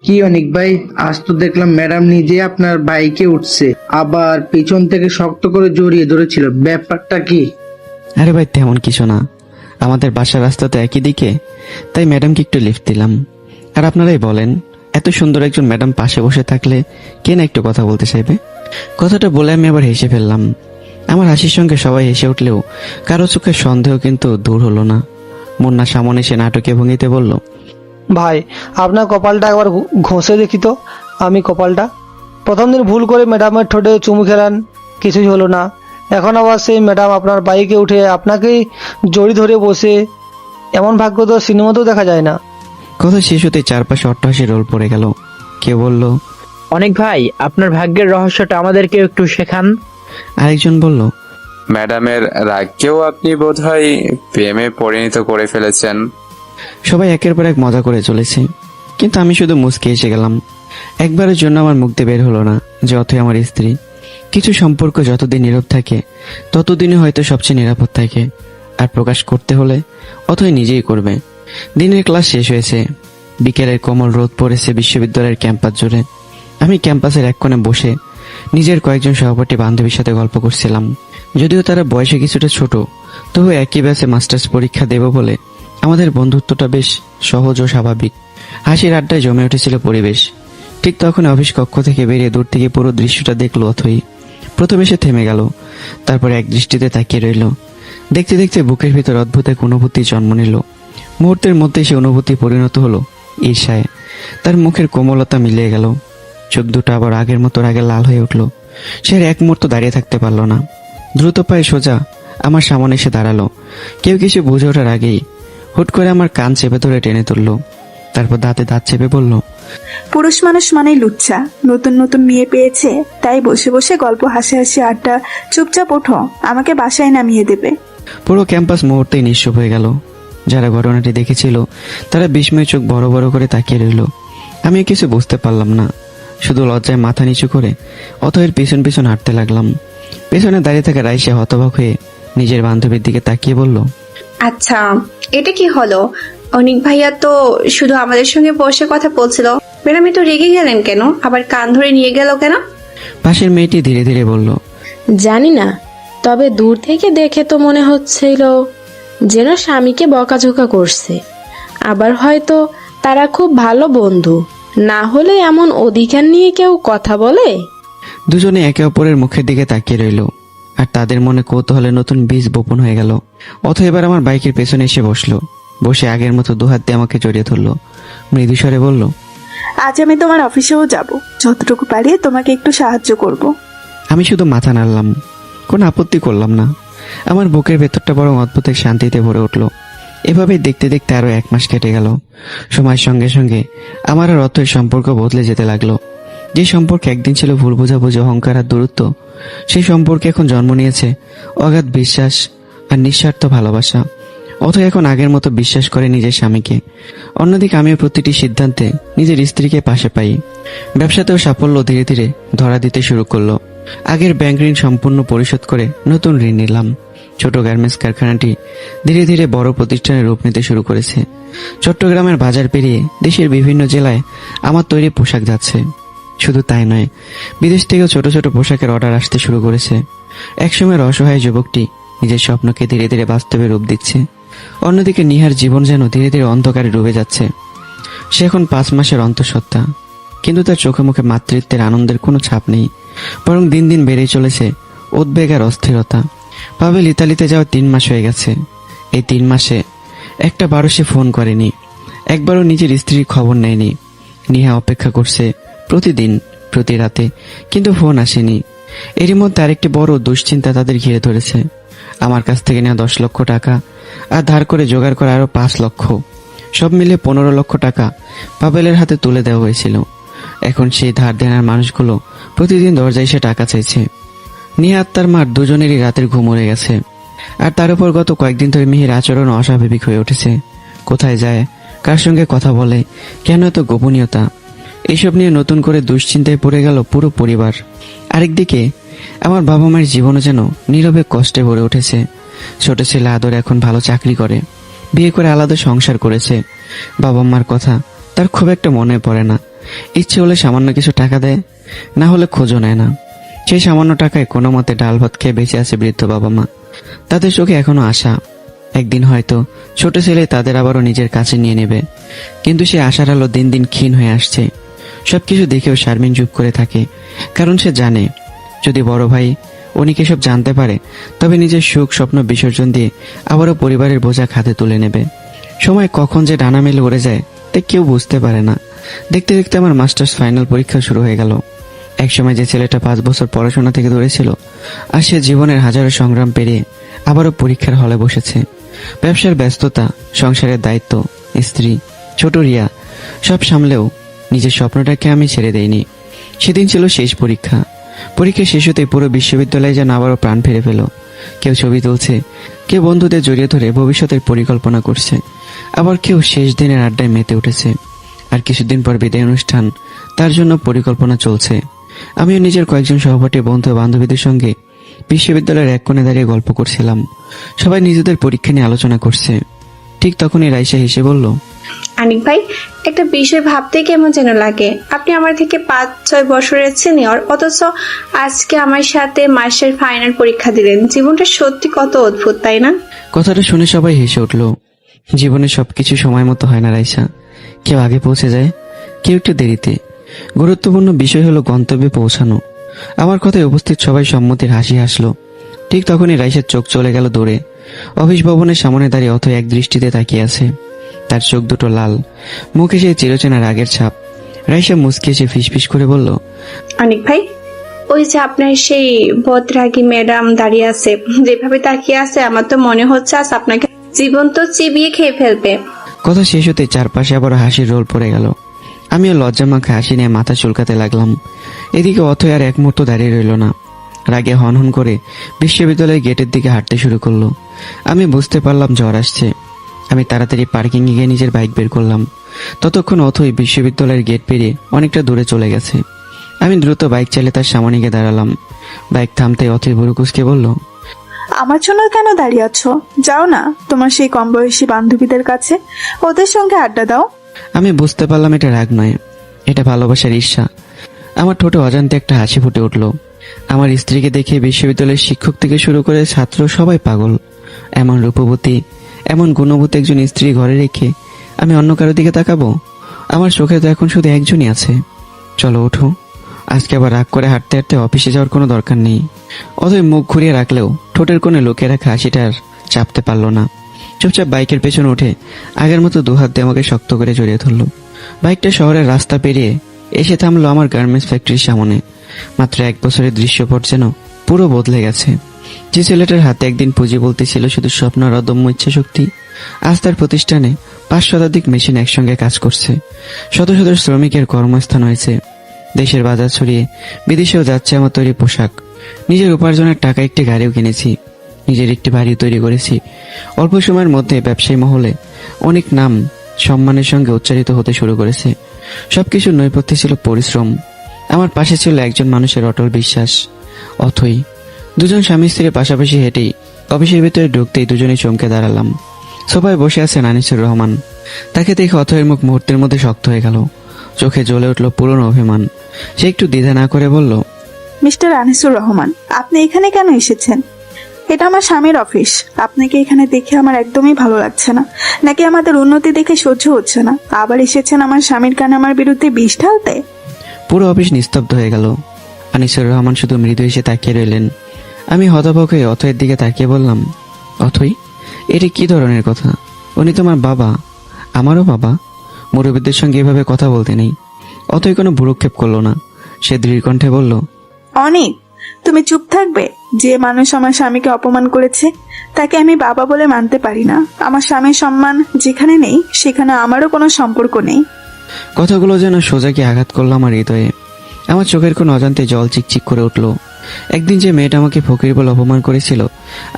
কি অনিক ভাই, আজ তো দেখলাম ম্যাডাম নিজে আপনার বাইকে উঠছে, আবার পিছন থেকে শক্ত করে জড়িয়ে ধরেছিল, ব্যাপারটা কি? আরে ভাই তেমন কিছু না, আমাদের বাসার রাস্তা তো একই দিকে, তাই ম্যাডামকে একটু লিফট দিলাম। আর আপনারাই বলেন, এত সুন্দর একজন ম্যাডাম পাশে বসে থাকলে কে না একটু কথা বলতে চাইবে। কথাটা বলে আমি আবার হেসে ফেললাম। আমার হাসির সঙ্গে সবাই হেসে উঠলেও কারো চোখের সন্দেহ কিন্তু দূর হলো না। মুন্না সামনে এসে নাটকে ভঙ্গিতে বলল, ভাই, আপনার কপালটা একবার ঘষে দেখি তো। আমি কপালটা প্রথম দিন ভুল করে ম্যাডামের ঠোঁটে চুমু খেলাম, কিছুই হলো না। এখন আবার সেই ম্যাডাম আপনার বাইকে উঠে আপনাকেই জড়ি ধরে বসে, এমন ভাগ্য তো সিনেমাতেও দেখা যায় না। কথা শেষ হতে চারপাশে অট্টহাসি রোল পড়ে গেল। কে বলল, অনেক ভাই, আপনার ভাগ্যের রহস্যটা আমাদেরকে একটু শেখান। আরেকজন বলল, ম্যাডামের রাগকেও আপনি বোধহয় প্রেমে পরিণত করে ফেলেছেন। সবাই একের পর এক মজা করে চলেছে, কিন্তু আমি শুধু মুচকে এসে গেলাম। একবারের জন্য আমার মুখ দিয়ে বের হলো না যে অথই আমার স্ত্রী। কিছু সম্পর্ক যতদিন নীরব থাকে ততদিনই হয়তো সবচেয়ে নিরাপদ থাকে, আর প্রকাশ করতে হলে অথই নিজেই করবে। দিনের ক্লাস শেষ হয়েছে, বিকেলের কোমল রোদ পড়েছে বিশ্ববিদ্যালয়ের ক্যাম্পাস জুড়ে। আমি ক্যাম্পাসের এক কোণে বসে নিজের কয়েকজন সহপাঠী বান্ধবীর সাথে গল্প করছিলাম। যদিও তারা বয়সে কিছুটা ছোট, তবু একই ব্যাচে মাস্টার্স পরীক্ষা দেব বলে আমাদের বন্ধুত্বটা বেশ সহজ ও স্বাভাবিক। হাসির আড্ডায় জমে উঠেছিল পরিবেশ। ঠিক তখন অফিস কক্ষ থেকে বেরিয়ে দূর থেকে পুরো দৃশ্যটা দেখলো অথই। প্রথমে সে থেমে গেল, তারপর এক দৃষ্টিতে তাকিয়ে রইল। দেখতে দেখতে বুকের ভিতর অদ্ভুত এক অনুভূতি জন্ম নিল। মুহূর্তের মধ্যে সে অনুভূতি পরিণত হলো ঈর্ষায়। তার মুখের কোমলতা মিলিয়ে গেল, চোখ দুটো আবার আগের মতো রাগে লাল হয়ে উঠল। সে আর এক মুহূর্ত দাঁড়িয়ে থাকতে পারল না, দ্রুত পায়ে সোজা আমার সামনে এসে দাঁড়ালো। কেউ কিছু বুঝে ওঠার আগেই হুট করে আমার কান চেপে ধরে টেনে তুললো, তারপর দাঁতে দাঁত চেপে বলল, পুরুষ মানুষ মানেই লুচ্চা, নতুন নতুন মেয়ে পেয়েছে তাই বসে বসে গল্প হাসি হাসি আড্ডা। চুপচাপ ওঠো, আমাকে বাসায় নামিয়ে দেবে। পুরো ক্যাম্পাস মুহূর্তেই নিঃসব হয়ে গেল। যারা ঘটনাটি দেখেছিল তারা বিস্ময়ে চোখ বড় বড় করে তাকিয়ে রইল। আমি কিছু বুঝতে পারলাম না, শুধু লজ্জায় মাথা নিচু করে অথয়ের পিছন পিছন হাঁটতে লাগলাম। পেছনে দাঁড়িয়ে থাকা রাইসা হতবাক হয়ে নিজের বান্ধবীর দিকে তাকিয়ে বলল, আচ্ছা, এটা কি হলো? অনিক ভাইয়া তো শুধু আমাদের সঙ্গে বসে কথা বলছিল, ম্যাডাম তো রেগে গেলেন কেন? আবার কান ধরে নিয়ে গেল কেন? পাশের মেয়েটি ধীরে ধীরে বলল, জানি না, তবে দূর থেকে দেখে তো মনে হচ্ছিল যেন স্বামীকে বকাঝোকা করছে। আবার হয়তো তারা খুব ভালো বন্ধু, না হলে এমন অধিকার নিয়ে কেউ কথা বলে? দুজনে একে অপরের মুখের দিকে তাকিয়ে রইল, আর তাদের মনে কৌতূহলে নতুন বীজ বপন হয়ে গেল। অথবা এবার আমার বাইকের পেছনে এসে বসলো, বসে আগের মতো দুহাত দিয়ে আমাকে জড়িয়ে ধরলো, মৃদু স্বরে বলল, আজ আমি তোমার অফিসেও যাব, যতটুকু পারি তোমাকে একটু সাহায্য করব। আমি শুধু মাথা নাড়লাম, কোনো আপত্তি করলাম না। আমার বুকের ভেতরটা বরং অদ্ভুত এক শান্তিতে ভরে উঠল। এভাবেই দেখতে দেখতে আরো 1 মাস কেটে গেল। সময়ের সঙ্গে সঙ্গে আমার আর অথয়ের সম্পর্ক বদলে যেতে লাগলো। যে সম্পর্কে একদিন ছিল ভুল বোঝাবুঝি, অহংকার আর দূরত্ব, সেই সম্পর্কে এখন জন্ম নিয়েছে অগাধ বিশ্বাস আর নিঃস্বার্থ ভালোবাসা। অথয় এখন আগের মতো বিশ্বাস করে নিজের স্বামীকে। অন্যদিকে আমিও প্রতিটি সিদ্ধান্তে নিজের স্ত্রীকে পাশে পাই। ব্যবসাতেও সাফল্য ধীরে ধীরে ধরা দিতে শুরু করলো। আগের ব্যাংক ঋণ সম্পূর্ণ পরিশোধ করে নতুন ঋণ নিলাম। ছোট গার্মেন্টস কারখানাটি ধীরে ধীরে বড় প্রতিষ্ঠানে রূপ নিতে শুরু করেছে। চট্টগ্রামের বাজার পেরিয়ে দেশের বিভিন্ন জেলায় আমার তৈরি পোশাক যাচ্ছে। শুধু তাই নয়, বিদেশ থেকেও ছোট ছোট পোশাকের অর্ডার আসতে শুরু করেছে। একসময়ের অসহায় যুবকটি নিজের স্বপ্নকে ধীরে ধীরে বাস্তবে রূপ দিচ্ছে। অন্যদিকে নিহার জীবন যেন ধীরে ধীরে অন্ধকারে ডুবে যাচ্ছে। সে এখন 5 মাসের অন্তঃসত্ত্বা, কিন্তু তার চোখে মুখে মাতৃত্বের আনন্দের কোনো ছাপ নেই, বরং দিন দিন বেড়েই চলেছে উদ্বেগ আর অস্থিরতা। পাবেল ইতালিতে যাওয়া 3 মাস হয়ে গেছে। এই 3 মাসে একটা বারও সে ফোন করেনি, একবারও নিজের স্ত্রীর খবর নেয়নি। নিহা অপেক্ষা করছে প্রতিদিন প্রতি রাতে, কিন্তু ফোন আসেনি। এরই মধ্যে আরেকটি বড় দুশ্চিন্তা তাদের ঘিরে ধরেছে। আমার কাছ থেকে নেওয়া 10 লক্ষ টাকা আর ধার করে জোগাড় করা আরো 5 লক্ষ, সব মিলে 15 লক্ষ টাকা পাবেলের হাতে তুলে দেওয়া হয়েছিল। এখন সেই ধার দেনার মানুষগুলো প্রতিদিন দরজায় এসে টাকা চাইছে। নিহা আর তার মার দুজনেরই রাতের ঘুম উড়ে গেছে। আর তার উপর গত কয়েকদিন ধরে মিহির আচরণ অস্বাভাবিক হয়ে উঠেছে। কোথায় যায়, কার সঙ্গে কথা বলে, কেন এত গোপনীয়তা, এইসব নিয়ে নতুন করে দুশ্চিন্তায় পড়ে গেল পুরো পরিবার। আরেকদিকে আমার বাবা মায়ের জীবনও যেন নীরবে কষ্টে ভরে উঠেছে। ছোট ছেলে আদর এখন ভালো চাকরি করে, বিয়ে করে আলাদা সংসার করেছে। বাবা মার কথা তার খুব একটা মনে পড়ে না, ইচ্ছে হলে সামান্য কিছু টাকা দেয়, না হলে খোঁজও নেয় না। সেই সামান্য টাকায় কোনো মতে ডাল ভাত খেয়ে বেঁচে আছে বৃদ্ধ বাবা মা। তাদের চোখে এখনো আশা, একদিন হয়তো ছোট ছেলে তাদের আবারও নিজের কাছে নিয়ে নেবে। কিন্তু সে আশার আলো দিন দিন ক্ষীণ হয়ে আসছে। সবকিছু দেখেও শারমিন চুপ করে থাকে, কারণ সে জানে যদি বড় ভাই অনিক এসব জানতে পারে তবে নিজের সুখ স্বপ্ন বিসর্জন দিয়ে আবারও পরিবারের বোঝা খাতে তুলে নেবে। সময় কখন যে ডানা মেলে উড়ে যায় তা কেউ বুঝতে পারে না। দেখতে দেখতে আমার মাস্টার্স ফাইনাল পরীক্ষা শুরু হয়ে গেল। একসময় যে ছেলেটা 5 বছর পড়াশোনা থেকে দূরেছিল, আর সে জীবনের হাজারো সংগ্রাম পেরিয়ে আবারও পরীক্ষার হলে বসেছে। ব্যবসার ব্যস্ততা, সংসারের দায়িত্ব, স্ত্রী, ছোট রিয়া সব সামলেও নিজের স্বপ্নটাকে আমি ছেড়ে দেইনি। সেদিন ছিল শেষ পরীক্ষা। পরীক্ষা শেষ হতে পুরো বিশ্ববিদ্যালয়ে যেন আবারও প্রাণ ফিরে পেল। কেউ ছবি তুলছে, কেউ বন্ধুদের জড়িয়ে ধরে ভবিষ্যতের পরিকল্পনা করছে, আবার কেউ শেষ দিনের আড্ডায় মেতে উঠেছে। আর কিছুদিন পর বিদায় অনুষ্ঠান, তার জন্য পরিকল্পনা চলছে। আমিও নিজের কয়েকজন সহপাঠী বন্ধু বান্ধবীদের সঙ্গে বিশ্ববিদ্যালয়ের এক কোণে দাঁড়িয়ে গল্প করছিলাম। সবাই নিজেদের পরীক্ষা নিয়ে আলোচনা করছে। ঠিক তখনই রাইসা হেসে বলল, আনিক ভাই, একটা বিষয় ভাবতে কেমন যেন লাগে। আপনি আমার থেকে 5-6 বছরের সিনিয়র, অথচ আজকে আমার সাথে মাসের ফাইনাল পরীক্ষা দিলেন। জীবনটা সত্যি কত অদ্ভুত, তাই না? কথাটা শুনে সবাই হেসে উঠল। জীবনে সবকিছু সময় মতো হয় না রাইসা, কেউ আগে পৌঁছে যায়, কেউ একটু দেরিতে। গুরুত্বপূর্ণ বিষয় হলো গন্তব্যে পৌঁছানো। আমার কথায় উপস্থিত সবাই সম্মতির হাসি হাসলো। ঠিক তখনই রাইসার চোখ চলে গেল দৌড়ে। অফিস ভবনের সামনে দাঁড়িয়ে অথই এক দৃষ্টিতে তাকিয়ে আছে। তার চোখ দুটো লাল, মুখে সেই চিরচেনা রাগের ছাপ। রাইসা মুচকি এসে ফিসফিস করে বলল, অনিক ভাই, ওই যে আপনার সেই বদরাগী ম্যাডাম দাঁড়িয়ে আছে, যেভাবে তাকিয়ে আছে আমার তো মনে হচ্ছে আজ আপনাকে জীবন তো চিবিয়ে খেয়ে ফেলবে। কথা শেষ হতে চারপাশে আবার হাসির রোল পড়ে গেল। আমিও লজ্জা মাখা হাসি নিয়ে মাথা চুলকাতে লাগলাম। এদিকে অথই আর এক মুহূর্ত দাঁড়িয়ে রইল না। রাগে হনহন করে বিশ্ববিদ্যালয়ের গেটের দিকে হাঁটতে শুরু করলো। আমি বুঝতে পারলাম ঝড় আসছে। আমি তাড়াতাড়ি পার্কিং এ গিয়ে নিজের বাইক বের করলাম। ততক্ষণ অথই বিশ্ববিদ্যালয়ের গেট পেরিয়ে অনেকটা দূরে চলে গেছে। আমি দ্রুত বাইক চালিয়ে তার সামনে গিয়ে দাঁড়ালাম। বাইক থামতে অথই ভুরু কুঁচকে বলল, আমার জন্য কেন দাঁড়িয়ে আছো? যাও না তোমার সেই কম বয়সী বান্ধবীদের কাছে, ওদের সঙ্গে আড্ডা দাও। আমি বুঝতে পারলাম এটা রাগ নয়, এটা ভালোবাসার ঈর্ষা। আমার ঠোঁটে অজান্তে একটা হাসি ফুটে উঠল। আমার স্ত্রীকে দেখে বিশ্ববিদ্যালয়ের শিক্ষক থেকে শুরু করে ছাত্র সবাই পাগল। এমন রূপবতী, এমন গুণবতী একজন স্ত্রী ঘরে রেখে আমি অন্য কারো দিকে তাকাবো? আমার চোখে তো এখন শুধু একজনই আছে। চলো ওঠো, আজকে আবার রাগ করে হাঁটতে হাঁটতে অফিসে যাওয়ার কোনো দরকার নেই। অথই মুখ ঘুরিয়ে রাখলেও ঠোঁটের কোণে লুকিয়ে রাখা হাসিটা আর চাপতে পারল না। চুপচাপ বাইকের পেছনে উঠে আগের মতো দুহাত দিয়ে আমাকে শক্ত করে জড়িয়ে ধরল। বাইকটা শহরের রাস্তা পেরিয়ে এসে থামলো আমার গার্মেন্টস ফ্যাক্টরির সামনে। মাত্র 1 বছরের দৃশ্যপট যেন পুরো বদলে গেছে। যে ছেলেটার হাতে একদিন পুঁজি বলতে ছিল শুধু স্বপ্ন আর অদম্য ইচ্ছা শক্তি, আজ তার প্রতিষ্ঠানে 5 শতাধিক মেশিন একসঙ্গে কাজ করছে। শত শত শ্রমিকের কর্মস্থান হয়েছে। দেশের বাজার ছড়িয়ে বিদেশেও যাচ্ছে আমার তৈরি পোশাক। নিজের উপার্জনের টাকা একটি গাড়িও কিনেছি, নিজের একটি বাড়ি তৈরি করেছি। অল্প সময়ের মধ্যে ব্যবসায়ী মহলে অনেক নাম সম্মানের সঙ্গে উচ্চারিত হতে শুরু করেছে। সবকিছুর নৈপথ্যে ছিল পরিশ্রম। আমার পাশে ছিল একজন মানুষের অটল বিশ্বাস, অথই। দুজন স্বামী স্ত্রীর পাশাপাশি হেঁটেই অফিসের ভিতরে ঢুকতেই দুজনেই চমকে দাঁড়ালাম। সোফায় বসে আছেন আনিসুর রহমান। তাকে দেখে অথয়ের মুখ মুহূর্তের মধ্যে শক্ত হয়ে গেল। চোখে জ্বলে উঠল পুরনো অভিমান। সে একটু দ্বিধা না করে বলল, মিস্টার আনিসুর রহমান, আপনি এখানে কেন এসেছেন? এটা আমার স্বামীর অফিস। আপনাকে এখানে দেখে আমার একদমই ভালো লাগছে না, নাকি আমাদের উন্নতি দেখে সহ্য হচ্ছে না? আবার এসেছেন আমার স্বামীর কানে আমার বিরুদ্ধে বিষ ঢালতে? পুরো অফিস নিস্তব্ধ হয়ে গেল। আনিসুর রহমান শুধু মৃদু এসে তাকিয়ে রইলেন। আমি হতভম্ব হয়ে অথয়ের দিকে তাকিয়ে বললাম, অথই, এটা কি ধরনের কথা? উনি তোমার বাবা, আমারও বাবা। মুরব্বীদের সঙ্গে এভাবে কথা বলতে নেই। অথই কোনো ভ্রুক্ষেপ করলো না। সে দৃঢ় কণ্ঠে বলল, অনেক, তুমি চুপ থাকবে? যে মানুষ আমার স্বামীকে অপমান করেছে তাকে আমি বাবা বলে মানতে পারি না। আমার স্বামীর সম্মান যেখানে নেই সেখানে আমারও কোনো সম্পর্ক নেই। কথাগুলো যেন সোজা গিয়ে আঘাত করলো আমার হৃদয়ে। আমার চোখের কোন অজান্তে জল চিকচিক করে উঠল। একদিন যে মেয়েটা আমাকে ফকির বলে অপমান করেছিল,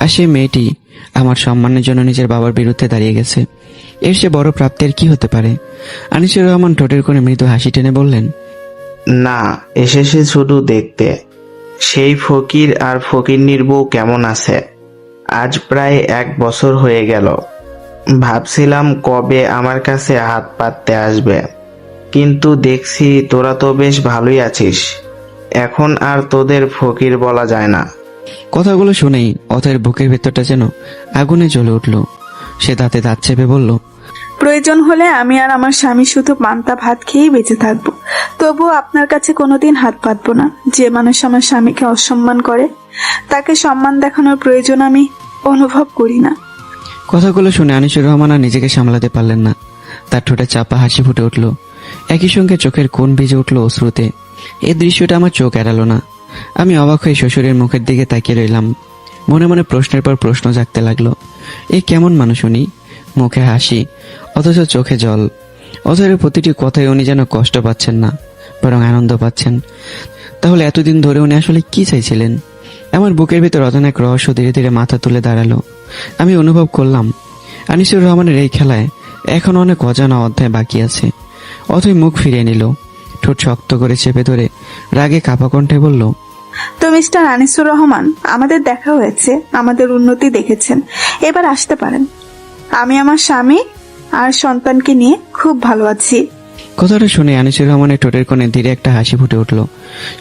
আর সেই মেয়েটি আমার সম্মানের জন্য নিজের বাবার বিরুদ্ধে দাঁড়িয়ে গেছে। এর সে বড় প্রাপ্তির কি হতে পারে? আনিসুর রহমান ঠোঁটের কোণে মৃদু হাসি টেনে বললেন, না, এসেছে শুধু দেখতে সেই ফকির আর ফকিন্নির বউ কেমন আছে। আজ প্রায় 1 বছর হয়ে গেল। ভাবছিলাম কবে আমার কাছে হাত পাততে আসবে। কিন্তু দেখছি তোরা তো বেশ ভালোই আছিস। এখন আর তোদের ফকির বলা যায় না। কথাগুলো শুনেই অথয়ের বুকের ভেতরটা যেন আগুনে জ্বলে উঠল। সে দাঁতে দাঁত চেপে বলল, প্রয়োজন হলে আমি আর আমার স্বামী শুধু পান্তা ভাত খেয়েই বেঁচে থাকবো, তবুও আপনার কাছে কোনোদিন হাত পাতবো না। যে মানুষ আমার স্বামীকে অসম্মান করে তাকে সম্মান দেখানোর প্রয়োজন আমি অনুভব করি না। কথাগুলো শুনে আনিসুর রহমান আর নিজেকে সামলাতে পারলেন না। তার ঠোঁটে চাপা হাসি ফুটে উঠল, একই সঙ্গে চোখের কোণ ভিজে উঠল অশ্রুতে। এই দৃশ্যটা আমার চোখ এড়ালো না। আমি অবাক হয়ে শ্বশুরের মুখের দিকে তাকিয়ে রইলাম। মনে মনে প্রশ্নের পর প্রশ্ন জাগতে লাগলো। এ কেমন মানুষ উনি? মুখে হাসি অথচ চোখে জল। অথয়ের প্রতিটি কথায় উনি যেন কষ্ট পাচ্ছেন না, বরং আনন্দ পাচ্ছেন। তাহলে এতদিন ধরে উনি আসলে কি চাইছিলেন? আমার বুকের ভিতর অজানা এক রহস্য ধীরে ধীরে মাথা তুলে দাঁড়ালো। আমি অনুভব করলাম আনিসুর রহমানের এই খেলায় এখন অনেক অজানা অধ্যায় বাকি আছে। অথই মুখ ফিরিয়ে নিল, ঠোঁট শক্ত করে চেপে ধরে রাগে কাঁপা কণ্ঠে বলল, তো মিস্টার আনিসুর রহমান, আমাদের দেখা হয়েছে, আমাদের উন্নতি দেখেছেন, এবার আসতে পারেন। আমি আমার স্বামী আর সন্তানকে নিয়ে খুব ভালো আছি। কথাটা শুনে আনিসুর রহমানের ঠোঁটের কোণে ধীরে একটা হাসি ফুটে উঠল।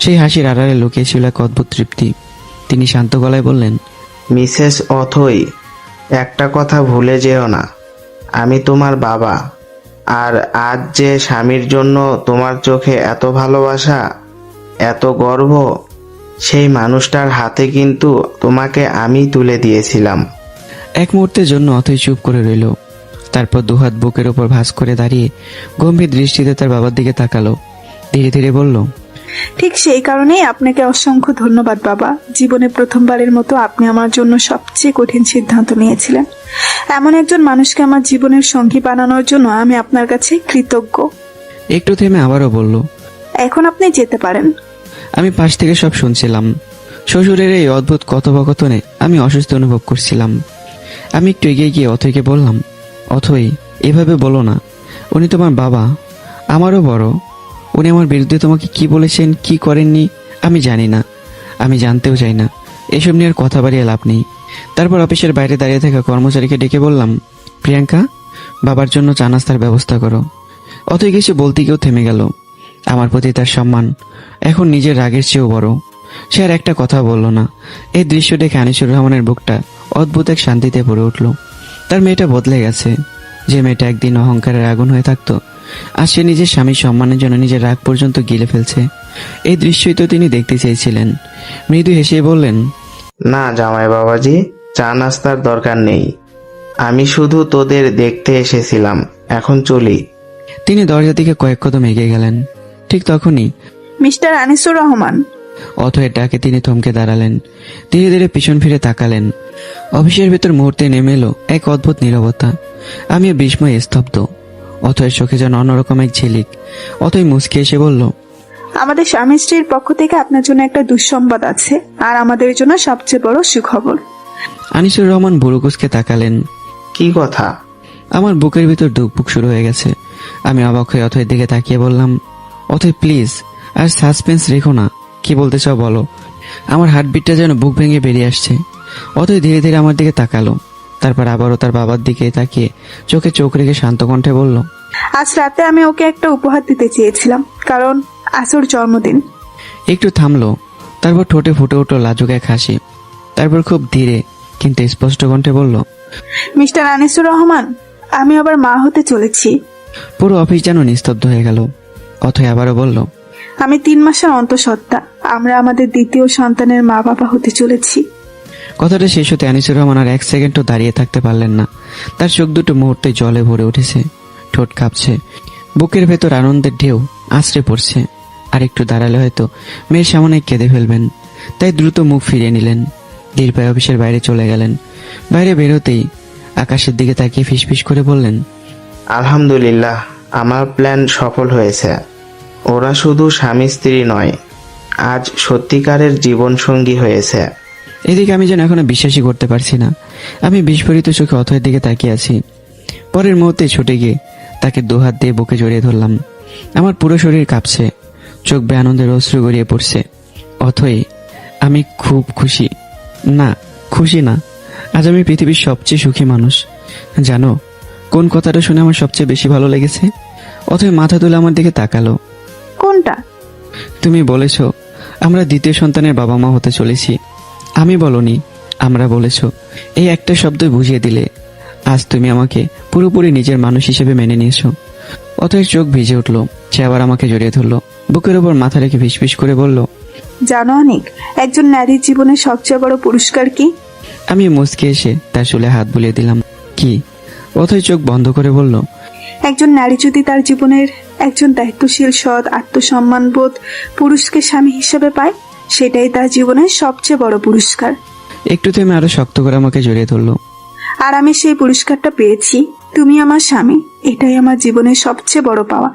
সেই হাসির আড়ালে লুকিয়ে ছিল এক অদ্ভুত তৃপ্তি। তিনি শান্ত গলায় বললেন, মিসেস অথই, একটা কথা ভুলে যেও না, আমি তোমার বাবা। আর আজ যে স্বামীর জন্য তোমার চোখে এত ভালোবাসা, এত গর্ব, সেই মানুষটার হাতে কিন্তু তোমাকে আমি তুলে দিয়েছিলাম। এক মুহূর্তের জন্য অথই চুপ করে রইল। তারপর দুহাত বুকের ওপর ভাঁজ করে দাঁড়িয়ে গম্ভীর দৃষ্টিতে তার বাবার দিকে তাকালো। ধীরে ধীরে বলল, ঠিক সেই কারণেই আপনাকে অসংখ্য ধন্যবাদ বাবা। জীবনে প্রথমবারের মতো আপনি আমার জন্য সবচেয়ে কঠিন সিদ্ধান্ত নিয়েছিলেন। এমন একজন মানুষকে আমার জীবনের সঙ্গী বানানোর জন্য আমি আপনার কাছে কৃতজ্ঞ। একটু থেমে আবারও বলল, এখন আপনি যেতে পারেন। আমি পাশ থেকে সব শুনছিলাম। শ্বশুরের এই অদ্ভুত কথোপকথনে আমি অসুস্থ অনুভব করছিলাম। আমি একটু এগিয়ে গিয়ে অথইকে বললাম, অথই, এভাবে বলো না, উনি তোমার বাবা, আমারও বড়। উনি আমার বিরুদ্ধে তোমাকে কি বলেছেন, কি করেননি আমি জানি না, আমি জানতেও চাই না। এসব নিয়ে আর কথা বাড়িয়ে লাভ নেই। তারপর অফিসের বাইরে দাঁড়িয়ে থাকা কর্মচারীকে ডেকে বললাম, প্রিয়াঙ্কা, বাবার জন্য চা নাস্তার ব্যবস্থা করো। অথই কিছু বলতে গিয়েও থেমে গেল। আমার প্রতি তার সম্মান এখন নিজের রাগের চেয়েও বড়। সে আর একটা কথা বলল না। এই দৃশ্য দেখে আনিসুর রহমানের বুকটা অদ্ভুত এক শান্তিতে ভরে উঠল। তার মেয়েটা বদলে গেছে। যে মেয়েটা একদিন অহংকারের আগুন হয়ে থাকতো, আজ সে নিজের স্বামীর সম্মানের জন্য নিজের রাগ পর্যন্ত গিলে ফেলছে। এই দৃশ্যই তো তিনি দেখতে চেয়েছিলেন। মৃদু হেসে বললেন, না জামাই বাবাজি, চা নাস্তার দরকার নেই। আমি শুধু তোদের দেখতে এসেছিলাম, এখন চলি। তিনি দরজা দিকে কয়েক কদম এগিয়ে গেলেন। ঠিক তখনই মিস্টার আনিসুর রহমান। অথয়ের ডাকে তিনি থমকে দাঁড়ালেন। ধীরে ধীরে পিছন ফিরে তাকালেন। অফিসের ভেতর মুহূর্তে নেমে এলো এক অদ্ভুত নীরবতা। আমিও বিস্ময়ে স্তব্ধ। অথয়ের চোখে যেন অন্যরকম এক ঝিলিক। অথই মুচকে এসে বলল, আমাদের স্বামী স্ত্রীর পক্ষ থেকে আপনার জন্য একটা দুঃসংবাদ আছে, আর আমাদের জন্য সবচেয়ে বড় সুখবর। আনিসুর রহমান বুড়ুকুসকে তাকালেন। কি কথা? আমার বুকের ভিতর ধুকপুক শুরু হয়ে গেছে। আমি অবাক হয়ে অথয়ের দিকে তাকিয়ে বললাম, অথয় প্লিজ আর সাসপেন্স রেখো না, কি বলতে চাও বলো। আমার হার্টবিটটা যেন বুক ভেঙে বেরিয়ে আসছে। অথয় ধীরে ধীরে আমার দিকে তাকালো। তারপর আবারও তার বাবার দিকে তাকিয়ে চোখে চোখ রেখে শান্ত কণ্ঠে বলল, আজ রাতে আমি ওকে একটা উপহার দিতে চেয়েছিলাম, কারণ আজ ওর জন্মদিন। একটু থামলো। তারপর ঠোঁটে ফুটে উঠল লাজুক এক হাসি। তারপর খুব ধীরে কিন্তু স্পষ্ট কণ্ঠে বলল, মিস্টার আনিসুর রহমান, আমি আবার মা হতে চলেছি। পুরো অফিস যেন নিস্তব্ধ হয়ে গেল। অথয় আবারও বলল, আমি 3 মাসের অন্তঃসত্ত্বা। আমরা আমাদের দ্বিতীয় সন্তানের মা বাবা হতে চলেছি। কথাটা শেষ হতে আনিসুর রহমান আর এক সেকেন্ডও দাঁড়িয়ে থাকতে পারলেন না। তার চোখ দুটো মুহূর্তে জলে ভরে উঠেছে, ঠোঁট কাঁপছে, বুকের ভেতর আনন্দের ঢেউ আছড়ে পড়ছে। আর একটু দাঁড়ালে হয়তো মেয়ের সামনে কেঁদে ফেলবেন। তাই দ্রুত মুখ ফিরিয়ে নিলেন। ধীর পায়ে অফিসের বাইরে চলে গেলেন। বাইরে বেরোতেই আকাশের দিকে তাকিয়ে ফিসফিস করে বললেন, আলহামদুলিল্লাহ, আমার প্ল্যান সফল হয়েছে। ওরা শুধু স্বামী স্ত্রী নয়, আজ সত্যিকারের জীবন সঙ্গী হয়েছে। এদিকে আমি যেন এখনো বিশ্বাসই করতে পারছি না। আমি বিস্ফোরিত চোখে অথয়ের দিকে তাকিয়ে আছি। পরের মুহূর্তে ছুটে গিয়ে তাকে দুহাত দিয়ে বুকে জড়িয়ে ধরলাম। আমার পুরো শরীর কাঁপছে, চোখ বেয়ে আনন্দের অশ্রু গড়িয়ে পড়ছে। অথই, আমি খুব খুশি। না, খুশি না, আজ আমি পৃথিবীর সবচেয়ে সুখী মানুষ। জানো কোন কথাটা শুনে আমার সবচেয়ে বেশি ভালো লেগেছে? অথই মাথা তুলে আমার দিকে তাকালো। কোনটা? তুমি বলেছো আমরা দ্বিতীয় সন্তানের বাবা মা হতে চলেছি। আমি বলনি, আমরা বলেছো। এই একটা শব্দই বুঝিয়ে দিলে আজ তুমি আমাকে পুরোপুরি নিজের মানুষ হিসেবে মেনে নিয়েছো। অথয়ের চোখ ভিজে উঠলো। সে আবার আমাকে জড়িয়ে ধরলো, বুকের উপর মাথা রেখে ফিসফিস করে বলল, জানো অনেক, একজন নারীর জীবনের সবচেয়ে বড় পুরস্কার কি? আমি মুচকে এসে তার চুলে হাত বুলিয়ে দিলাম। কি? অথই চোখ বন্ধ করে বলল, একজন নারী যদি তার জীবনের একজন দায়িত্বশীল, সৎ, আত্মসম্মানবোধ পুরুষকে স্বামী হিসেবে পায়, সেটাই তার জীবনের সবচেয়ে বড় পুরস্কার। একটু থেমে আরো শক্ত করে আমাকে জড়িয়ে ধরলো। আর আমি সেই পুরস্কারটা পেয়েছি, তুমি আমার স্বামী। এটাই আমার জীবনের সবচেয়ে বড় পাওয়া।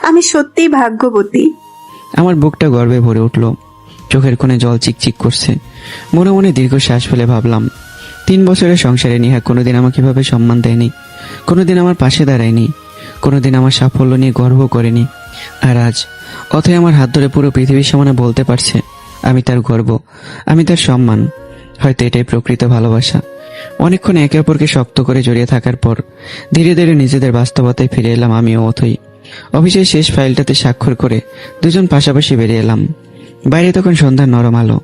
আমি সত্যিই ভাগ্যবতী। আমার বুকটা গর্বে ভরে উঠলো, চোখের কোণে জল চিকচিক করছে। মনে মনে দীর্ঘ শ্বাস ফেলে ভাবলাম, 3 বছরের সংসারে নিহা কোনোদিন আমাকে এভাবে সম্মান দেয়নি, কোনোদিন আমার পাশে দাঁড়ায়নি, কোনোদিন আমার সাফল্য নিয়ে গর্ব করেনি। আর আজ অথই আমার হাত ধরে পুরো পৃথিবীর সামনে বলতে পারছে আমি তার গর্ব, আমি তার সম্মান। হয়তো এটাই প্রকৃত ভালোবাসা। অনেকক্ষণ একে অপরকে শক্ত করে জড়িয়ে থাকার পর ধীরে ধীরে নিজেদের বাস্তবতায় ফিরে এলাম আমি ও অথই। অফিসের শেষ ফাইলটাতে স্বাক্ষর করে দুজন পাশাপাশি বেরিয়ে এলাম। বাইরে তখন সন্ধ্যার নরম আলো,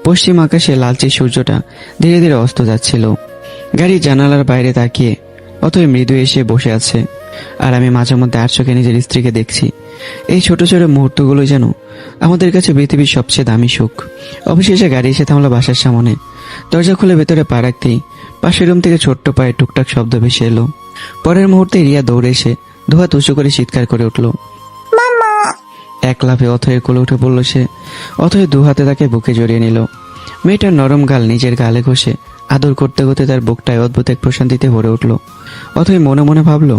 পশ্চিম আকাশে লালচে সূর্যটা ধীরে ধীরে অস্ত যাচ্ছিল। গাড়ির জানালার বাইরে তাকিয়ে অথই মৃদু এসে বসে আছে, আর আমি মাঝে মধ্যে আর চোখে নিজের স্ত্রীকে দেখছি। এই ছোট ছোট মুহূর্তগুলো যেন আমাদের কাছে পৃথিবীর সবচেয়ে দামি সুখ। অবশেষে গাড়ি এসে থামলো বাসার সামনে। দরজা খুলে ভেতরে পা রাখতেই পাশের রুম থেকে ছোট্ট পায়ে টুকটাক শব্দ ভেসে এলো। পরের মুহূর্তে রিয়া দৌড়ে এসে দুহাত উঁচু করে চিৎকার করে উঠল। এক লাফে অথয়ের কোলে উঠে পড়ল সে। অথয় দুহাতে তাকে বুকে জড়িয়ে নিল। মেয়েটার নরম গাল নিজের গালে ঘষে আদর করতে করতে তার বুকটায় অদ্ভুত এক প্রশান্তিতে ভরে উঠল। অথয় মনে মনে ভাবল,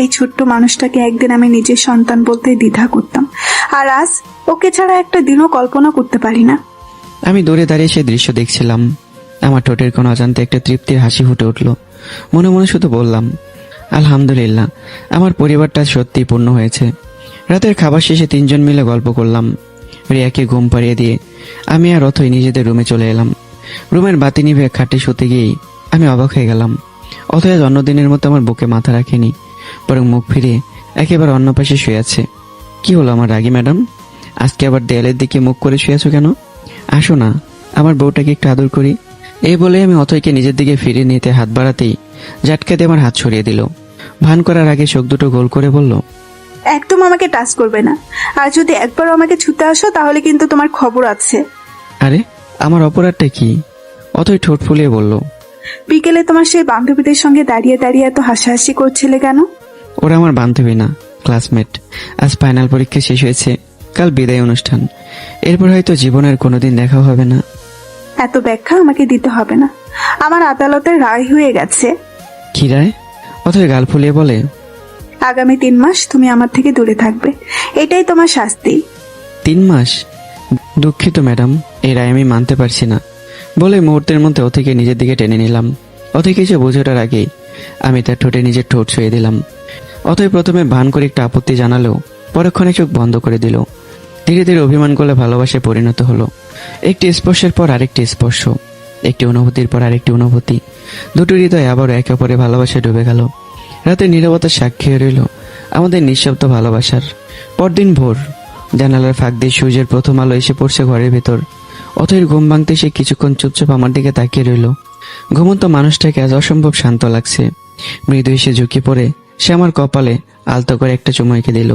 এই ছোট্ট মানুষটাকে একদিন আমি নিজের সন্তান বলতে দ্বিধা করতাম, আর আজ ওকে ছাড়া একটা দিনও কল্পনা করতে পারি না। আমি দূরে দাঁড়িয়ে সেই দৃশ্য দেখছিলাম। আমার ঠোঁটের কোন অজান্তে একটা তৃপ্তির হাসি ফুটে উঠল। মনে মনে শুধু বললাম, আলহামদুলিল্লাহ, আমার পরিবারটা সত্যি পূর্ণ হয়েছে। রাতের খাবার শেষে 3 জন মিলে গল্প করলাম। রিয়াকে ঘুম পাড়িয়ে দিয়ে আমি আর অথই নিজেদের রুমে চলে এলাম। রুমের বাতি নিভে খাটে শুতে গিয়েই আমি অবাক হয়ে গেলাম। অথই আজ অন্যদিনের মতো আমার বুকে মাথা রাখেনি, বরং মুখ ফিরিয়ে একেবারে অন্য পাশে শুয়ে আছে। কি হলো আমার রাগী ম্যাডাম, আজকে আবার দেয়ালের দিকে মুখ করে শুয়ে আছো কেন? আসো না, আমার বউটাকে একটু আদর করি। এই বলে আমি অথইকে নিজের দিকে ফিরিয়ে নিতে হাত বাড়াতেই জাটকাতে আমার হাত সরিয়ে দিল। ভান করার আগে চোখ দুটো গোল করে বলল, একদম আমাকে টাচ করবে না, আর যদি একবার আমাকে ছুতে আসো তাহলে কিন্তু তোমার খবর আছে। আরে আমার অপরাধটা কি? অথই ঠোঁট ফুলিয়ে বলল, বিকেলে তোমার সেই বান্ধবীদের সঙ্গে দাঁড়িয়ে দাঁড়িয়ে এত হাসাহাসি করছিলে কেন? ওরা আমার বান্ধবী না, ক্লাসমেট। আজ ফাইনাল পরীক্ষা শেষ হয়েছে, কাল বিদায় অনুষ্ঠান। এরপর হয়তো জীবনের কোনোদিন দেখা হবে না। এত ব্যাখ্যা আমাকে দিতে হবে না, আমার আদালতের রায় হয়ে গেছে। কি রায়? অথই গাল ফুলিয়ে বলে, আগামী 3 মাস তুমি আমার থেকে দূরে থাকবে, এটাই তোমার শাস্তি। 3 মাস? দুঃখিত ম্যাডাম, এই রায় আমি মানতে পারছি না বলে মুহূর্তের মধ্যে অথইকে নিজের দিকে টেনে নিলাম। অথই কিছু বুঝে ওঠার আগেই আমি তার ঠোঁটে নিজের ঠোঁট ছুঁয়ে দিলাম। অথই প্রথমে ভান করে একটা আপত্তি জানালেও পরক্ষণে চোখ বন্ধ করে দিল। ধীরে ধীরে অভিমান করলে ভালোবাসায় পরিণত হলো। একটি স্পর্শের পর আরেকটি স্পর্শ, একটি অনুভূতির পর আরেকটি অনুভূতি। দুটো হৃদয় আবারও একে অপরে ভালোবাসায় ডুবে গেল। রাতের নীরবতার সাক্ষী হয়ে রইল আমাদের নিঃশব্দ ভালোবাসার। পরদিন ভোর, জানালার ফাঁক দিয়ে সূর্যের প্রথম আলো এসে পড়ছে ঘরের ভেতর। অথইর ঘুম ভাঙতে সে কিছুক্ষণ চুপচাপ আমার দিকে তাকিয়ে রইল। ঘুমন্ত মানুষটাকে আজ অসম্ভব শান্ত লাগছে। মৃদু এসে ঝুঁকে পড়ে সে আমার কপালে আলতো করে একটা চুমু এঁকে দিল।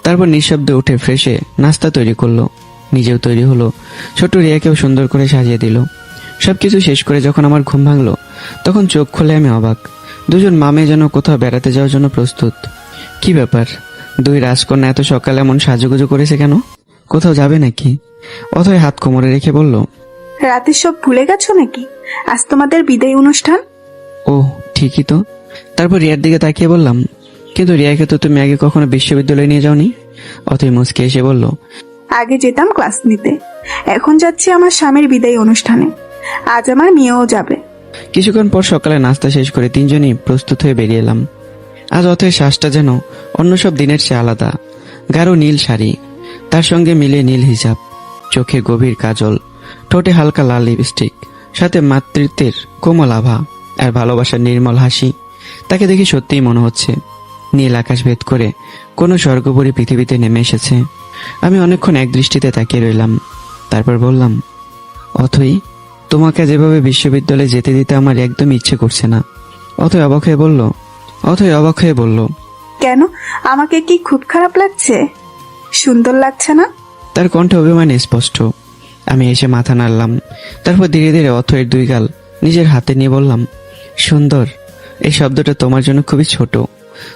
তারপর নিঃশব্দে উঠে ফ্রেশে নাস্তা তৈরি করলো, নিজেও তৈরি হলো, ছোট রিয়াকেও সুন্দর করে সাজিয়ে দিল। সবকিছু শেষ করে যখন আমার ঘুম ভাঙলো তখন চোখ খুলে আমি অবাক। দুজন মামে যেন কোথাও বেড়াতে যাওয়ার জন্য প্রস্তুত। কি ব্যাপার, 2 রাজকন্যা এত সকালে এমন সাজুগুজু করেছে কেন? কোথাও যাবে নাকি? অথই হাত কোমরে রেখে বলল, রাতে সব ভুলে গেছো নাকি? আজ তোমাদের বিদায় অনুষ্ঠান। ও ঠিকই তো। তারপর রিয়ার দিকে তাকিয়ে বললাম, কিন্তু রিয়াকে তো তুমি আগে কখনো বিশ্ববিদ্যালয়ে নিয়ে যাওনি। অথই মুচকে এসে বলল, আগে যেতাম ক্লাস নিতে, এখন যাচ্ছি আমার স্বামীর বিদায় অনুষ্ঠানে। আজ আমার মেয়েও যাবে। কিছুক্ষণ পর সকালে নাস্তা শেষ করে 3 জনই প্রস্তুত হয়ে বেরিয়ে এলাম। আজ অথই শ্বাসটা যেন অন্য সব দিনের চেয়ে আলাদা। গাঢ় নীল শাড়ি, তার সঙ্গে মিলে নীল হিজাব, চোখে গভীর কাজল, ঠোঁটে হালকা লাল লিপস্টিক, সাথে মাতৃত্বের কোমল আভা আর ভালোবাসার নির্মল হাসি। তাকে দেখে সত্যিই মনে হচ্ছে নীল আকাশ ভেদ করে কোনো স্বর্গপুরী পৃথিবীতে নেমে এসেছে। আমি অনেকক্ষণ এক দৃষ্টিতে তাকিয়ে রইলাম, তারপর বললাম, অথই, তোমাকে যেভাবে বিশ্ববিদ্যালয়ে যেতে দিতে আমার একদম ইচ্ছে করছে না। অথই অবাক হয়ে বলল, কেন? আমাকে কি খুব খারাপ লাগছে? সুন্দর লাগছে না? তার কণ্ঠে অভিমান স্পষ্ট। আমি এসে মাথা নাড়লাম, তারপর ধীরে ধীরে অথয়ের দুই গাল নিজের হাতে নিয়ে বললাম, সুন্দর এই শব্দটা তোমার জন্য খুবই ছোট।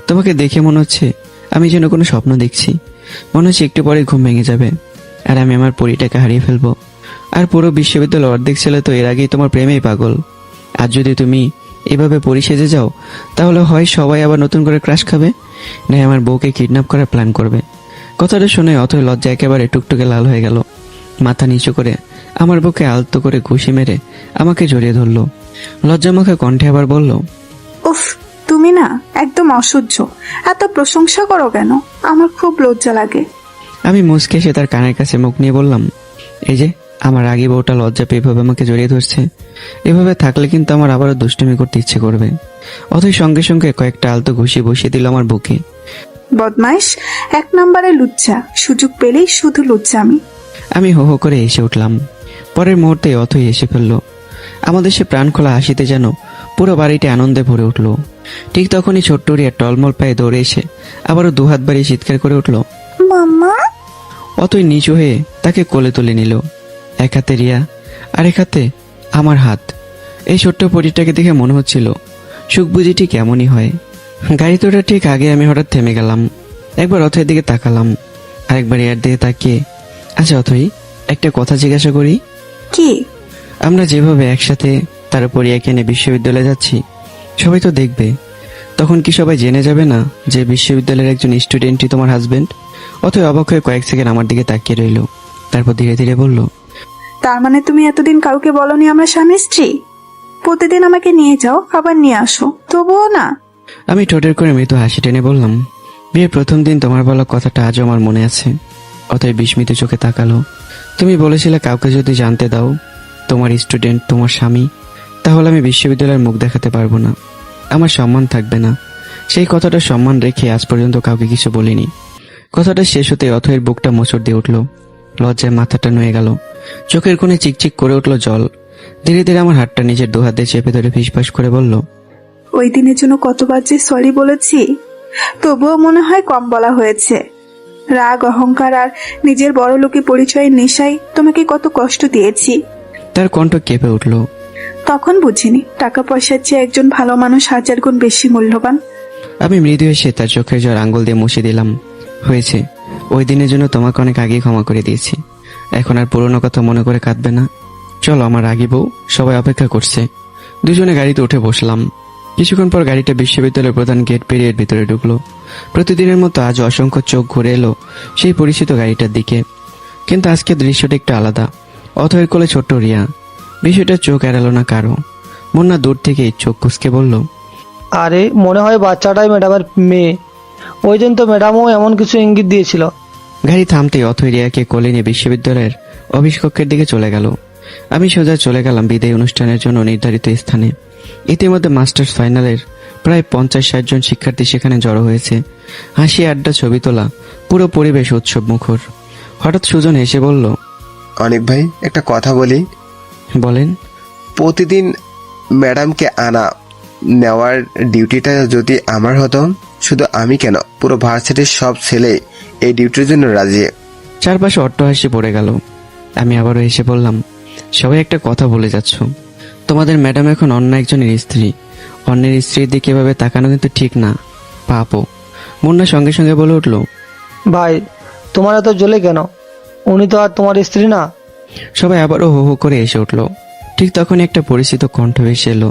তোমাকে দেখে মনে হচ্ছে আমি যেন কোনো স্বপ্ন দেখছি। মনে হচ্ছে একটু পরে ঘুম ভেঙে যাবে আর আমি আমার পরিটাকে হারিয়ে ফেলবো। আর পুরো বিশ্ববিদ্যালয় অর্ধেক ছেলে তো এর আগেই তোমার প্রেমেই পাগল। আর যদি তুমি এভাবে পরি সেজে যাও, তাহলে হয় সবাই আবার নতুন করে ক্রাশ খাবে, না আমার বউকে কিডন্যাপ করার প্ল্যান করবে। কথাটা শুনে অথই লজ্জা একেবারে টুকটুকে লাল হয়ে গেল। মাথা নিচু করে আমার বুকে আলতো করে ঘুষি মেরে আমাকে জড়িয়ে ধরলো। লজ্জামুখে কণ্ঠে আবার বলল, উফ, তুমি না একদম অসহ্য। এত প্রশংসা করো কেন? আমার খুব লজ্জা লাগে। আমি মুচকে এসে তার কানের কাছে মুখ নিয়ে বললাম, এই যে আমার আগে বউটা লজ্জা পেয়ে এভাবে আমাকে জড়িয়ে ধরছে। এভাবে থাকলে কিন্তু আমার আবারও দুষ্টুমি করতে ইচ্ছে করবে। অথই সঙ্গে সঙ্গে কয়েকটা আলতো ঘুষি বসিয়ে দিল আমার বুকে। বদমাইশ, 1 নম্বরে লুচ্চা। সুযোগ পেলেই শুধু লুচ্চা আমি হো হো করে এসে উঠলাম। পরের মুহূর্তে অথই এসে ফেললো। আমাদের সে প্রাণ খোলা হাসিতে যেন পুরো বাড়িটি আনন্দে ভরে উঠল। ঠিক তখনই ছোট্ট রিয়া টলমল পায়ে দৌড়ে এসে আবারও দুহাত বাড়িয়ে চিৎকার করে উঠল। মাম্মা। অতই নিচু হয়ে তাকে কোলে তুলে নিল। এক হাতে রিয়া, আরেক হাতে আমার হাত। এই ছোট্ট পরিটাকে দেখে মনে হচ্ছিল সুখ বুঝি ঠিক এমনই হয়। গাড়ি তোটার ঠিক আগে আমি হঠাৎ থেমে গেলাম। একবার অথয়ের দিকে তাকালাম, আরেকবার রিয়ার দিকে তাকিয়ে, আচ্ছা অথই, একটা কথা জিজ্ঞাসা করি। কি? আমরা যেভাবে একসাথে তার উপর রিয়াকে নিয়ে বিশ্ববিদ্যালয়ে যাচ্ছি, সবাই তো দেখবে। তখন কি সবাই জেনে যাবে না যে বিশ্ববিদ্যালয়ের একজন স্টুডেন্টই তোমার হাজবেন্ড? অথই অবাক হয়ে কয়েক সেকেন্ড আমার দিকে তাকিয়ে রইল, তারপর ধীরে ধীরে বলল, তার মানে তুমি এতদিন কাউকে বলনি আমরা স্বামী স্ত্রী? প্রতিদিন আমাকে নিয়ে যাও, আবার নিয়ে আসো, তবুও না। আমি ঠোঁটের করে মৃদু হাসি টেনে বললাম, বিয়ের প্রথম দিন তোমার বলা কথাটা আজও আমার মনে আছে। অতএব বিস্মিত চোখে তাকালো। তুমি বলেছিলে কাউকে যদি জানতে দাও তোমার স্টুডেন্ট তোমার স্বামী, তাহলে আমি বিশ্ববিদ্যালয়ের মুখ দেখাতে পারবো না, আমার সম্মান থাকবে না। সেই কথাটা সম্মান রেখে আজ পর্যন্ত কাউকে কিছু বলিনি। কথাটা শেষ হতে অথয়ের বুকটা মোচড় দিয়ে উঠল, লজ্জায় মাথাটা নুয়ে গেল, চোখের কোণে চিকচিক করে উঠল জল। ধীরে ধীরে আমার হাতটা নিজের দু হাতে চেপে ধরে ফিসফাস করে বলল, ওই দিনের জন্য কতবার যে সরি বলেছি, তবুও মনে হয় কম বলা হয়েছে। রাগ, অহংকার আর নিজের বড় লোকে পরিচয়ের নেশায় তোমাকে কত কষ্ট দিয়েছি। তার কণ্ঠ কেঁপে উঠল। তখন বুঝিনি টাকা পয়সার চেয়ে একজন ভালো মানুষ 1000 গুণ বেশি মূল্যবান। আমি মৃদু এসে তার চোখের জল আঙ্গুল দিয়ে মুছে দিলাম। হয়েছে, ওই দিনের জন্য তোমাকে অনেক আগেই ক্ষমা করে দিয়েছি। এখন আর পুরনো কথা মনে করে কাঁদবে না। চলো, আমার আগে বউ সবাই অপেক্ষা করছে। দুজনে গাড়িতে উঠে বসলাম। কিছুক্ষণ পর গাড়িটা বিশ্ববিদ্যালয়ের প্রধান গেট পেরিয়ে ভিতরে ঢুকলো। প্রতিদিনের মতো আজ অসংখ্য চোখ ঘুরে এলো সেই পরিচিত গাড়িটার দিকে, কিন্তু আজকে দৃশ্যটা একটু আলাদা। অথয়ের কোলে ছোট্ট রিয়া। বিষয়টা চোখ এড়ালো না কারো। মুন্না দূর থেকেই চোখ কুঁচকে বলল, আরে মনে হয় বাচ্চাটাই ম্যাডামের মেয়ে। ওই দিন তো ম্যাডামও এমন কিছু ইঙ্গিত দিয়েছিল। গাড়ি থামতেই অথই রিয়াকে কোলে নিয়ে বিশ্ববিদ্যালয়ের অফিস কক্ষের দিকে চলে গেল। আমি সোজা চলে গেলাম বিদায় অনুষ্ঠানের জন্য নির্ধারিত স্থানে। ইতিমধ্যে মাস্টার্স ফাইনালের প্রায় 50-60 জন শিক্ষার্থী সেখানে জড়ো হয়েছে। হাসি, আড্ডা, ছবি তোলা, পুরো পরিবেশ উৎসব মুখর। হঠাৎ সুজন এসে বলল, অনেক ভাই, একটা কথা বলি। বলেন। প্রতিদিন ম্যাডামকে আনা নেওয়ার ডিউটিটা যদি আমার হতো, শুধু আমি কেন, পুরো ভার্সিটির সব ছেলে এই ডিউটির জন্য রাজি। চারপাশে অট্টহাসি পড়ে গেল। আমি আবারও এসে বললাম, সবাই একটা কথা বলে যাচ্ছ, তোমাদের ম্যাডাম এখন অন্য একজনের স্ত্রী। অন্যের স্ত্রীর দিকে এভাবে তাকানো কিন্তু ঠিক না, পাপও। মুন্না সঙ্গে সঙ্গে বলে উঠল, ভাই তোমার এত জ্বলে কেন? উনি তো আর তোমার স্ত্রী না। সবাই আবারও হো হো করে এসে উঠল। ঠিক তখন একটা পরিচিত কণ্ঠ ভেসে এলো,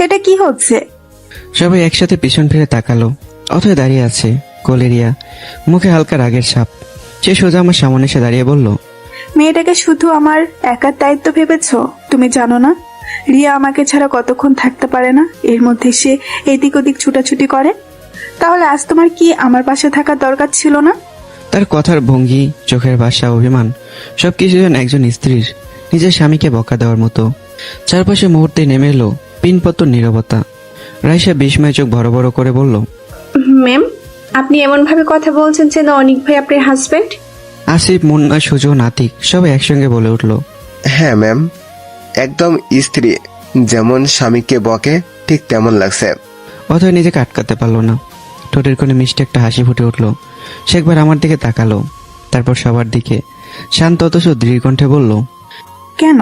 এটা কি হচ্ছে? সবাই একসাথে পিছন ফিরে তাকালো। অথয় দাঁড়িয়ে আছে, কোলে রিয়া, মুখে হালকা রাগের ছাপ। সে সোজা আমার সামনে এসে দাঁড়িয়ে বলল, মেয়েটাকে শুধু আমার একার দায়িত্ব ভেবেছো? তুমি জানো না রিয়া আমাকে ছাড়া কতক্ষণ থাকতে পারে না? এর মধ্যে সে এদিক ওদিক ছুটাছুটি করে। তাহলে আজ তোমার কি আমার পাশে থাকার দরকার ছিল না? তার কথার ভঙ্গি, চোখের ভাষা, অভিমান সবকিছু যেন একজন স্ত্রীর নিজের স্বামীকে বকা দেওয়ার মতো। চারপাশে মুহূর্তে নেমে এলো পিনপত্র নীরবতা। রাইসা বিস্ময় চোখ বড় বড় করে বলল, ম্যাম, আপনি এমন ভাবে কথা বলছেন যেন অনিক ভাই আপনার হাজবেন্ড। আসিফ, মুন্না, সুজন, আতিক সবাই একসঙ্গে বলে উঠল। হ্যাঁ ম্যাম, একদম স্ত্রী যেমন স্বামীকে বকে ঠিক তেমন লাগছে। অথয় নিজেকে আটকাতে পারলো না, ঠোঁটের কোণে মিষ্টি একটা হাসি ফুটে উঠল। সে একবার আমার দিকে তাকালো, তারপর সবার দিকে, শান্ত অথচ দৃঢ় কণ্ঠে বলল, কেন,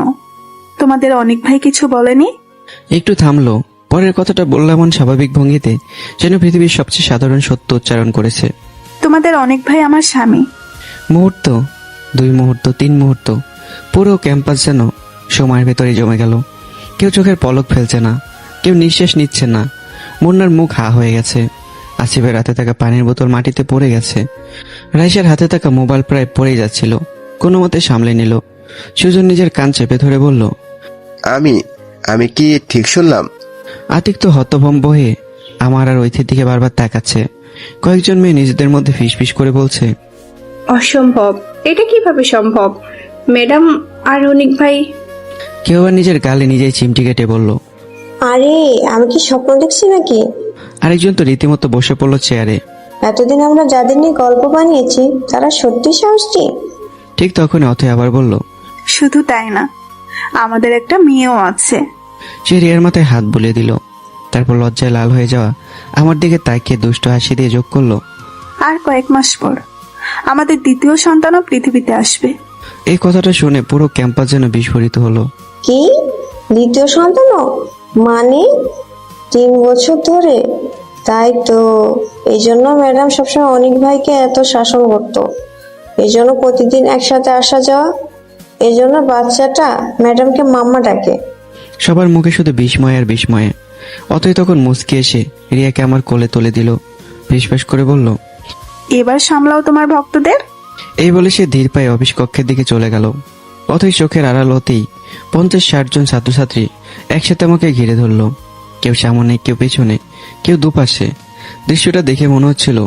তোমাদের অনেক ভাই কিছু বলেনি? একটু থামলো, পরের কথাটা বললো এমন স্বাভাবিক ভঙ্গিতে যেন পৃথিবীর সবচেয়ে সাধারণ সত্য উচ্চারণ করেছে। তোমাদের অনেক ভাই আমার স্বামী। মুহূর্ত, 2 মুহূর্ত, 3 মুহূর্ত, পুরো ক্যাম্পাস যেন সময়ের ভেতরে জমে গেল। কেউ চোখের পলক ফেলছে না, কেউ নিঃশ্বাস নিচ্ছে না। মুন্নার মুখ হা হয়ে গেছে, আসিফের হাতে থাকা পানির বোতল মাটিতে পড়ে গেছে, রাইসার হাতে থাকা মোবাইল প্রায় পড়ে যাচ্ছিল, কোনো মতে সামলে নিল। সুজন নিজের কান চেপে ধরে বলল, আমি কি ঠিক শুনলাম? আতিক তো হতভম্ব হয়ে আমার আর ঐথির দিকে বারবার তাকাচ্ছে। কয়েকজন মেয়ে নিজেদের মধ্যে ফিসফিস করে বলছে, অসম্ভব, এটা কিভাবে সম্ভব? ম্যাডাম আর অনিক ভাই। কেউ আর নিজের গালে নিজেই চিমটি কেটে বলল। আরে আমি কি স্বপ্ন দেখছি নাকি? আরেকজন তো রীতিমতো বসে পড়লো চেয়ারে। এতদিন আমরা যাদের নিয়ে গল্প বানিয়েছি তারা সত্যি সাহসী। ঠিক তখন অথয় আবার বলল, শুধু তাই না, আমাদের একটা মেয়েও আছে। সে রিয়ার মাথায় হাত বুলিয়ে দিল, তারপর লজ্জায় লাল হয়ে যাওয়া আমার দিকে তাকিয়ে দুষ্ট হাসি দিয়ে যোগ করলো, আর কয়েক মাস পর আমাদের দ্বিতীয় সন্তানও পৃথিবীতে আসবে। এই কথাটা শুনে পুরো ক্যাম্পাস যেন বিস্ফোরিত হলো। কি, দ্বিতীয় সন্তানও? মানে 3 বছর ধরে? তাই তো, এই জন্য ম্যাডাম সবসময় অনিক ভাইকে এত শাসন করতো, এই জন্য প্রতিদিন একসাথে আসা যাওয়া, এই জন্য বাচ্চাটা ম্যাডামকে মাম্মা ডাকে। সবার মুখে শুধু বিস্ময় আর বিস্ময়ে। অতই তখন মুচকি এসে রিয়াকে আমার কোলে তুলে দিল, ফিসফাস করে বলল, এবার সামলাও তোমার ভক্তদের। এই বলে সে ধীর পায়ে অফিস কক্ষের দিকে চলে গেল। অথই চোখের আড়াল হতেই 50-60 জন ছাত্রছাত্রী একসাথে আমাকে ঘিরে ধরলো, কেউ সামনে, কেউ পেছনে, কেউ দুপাশে। দৃশ্যটা দেখে মনে হচ্ছিল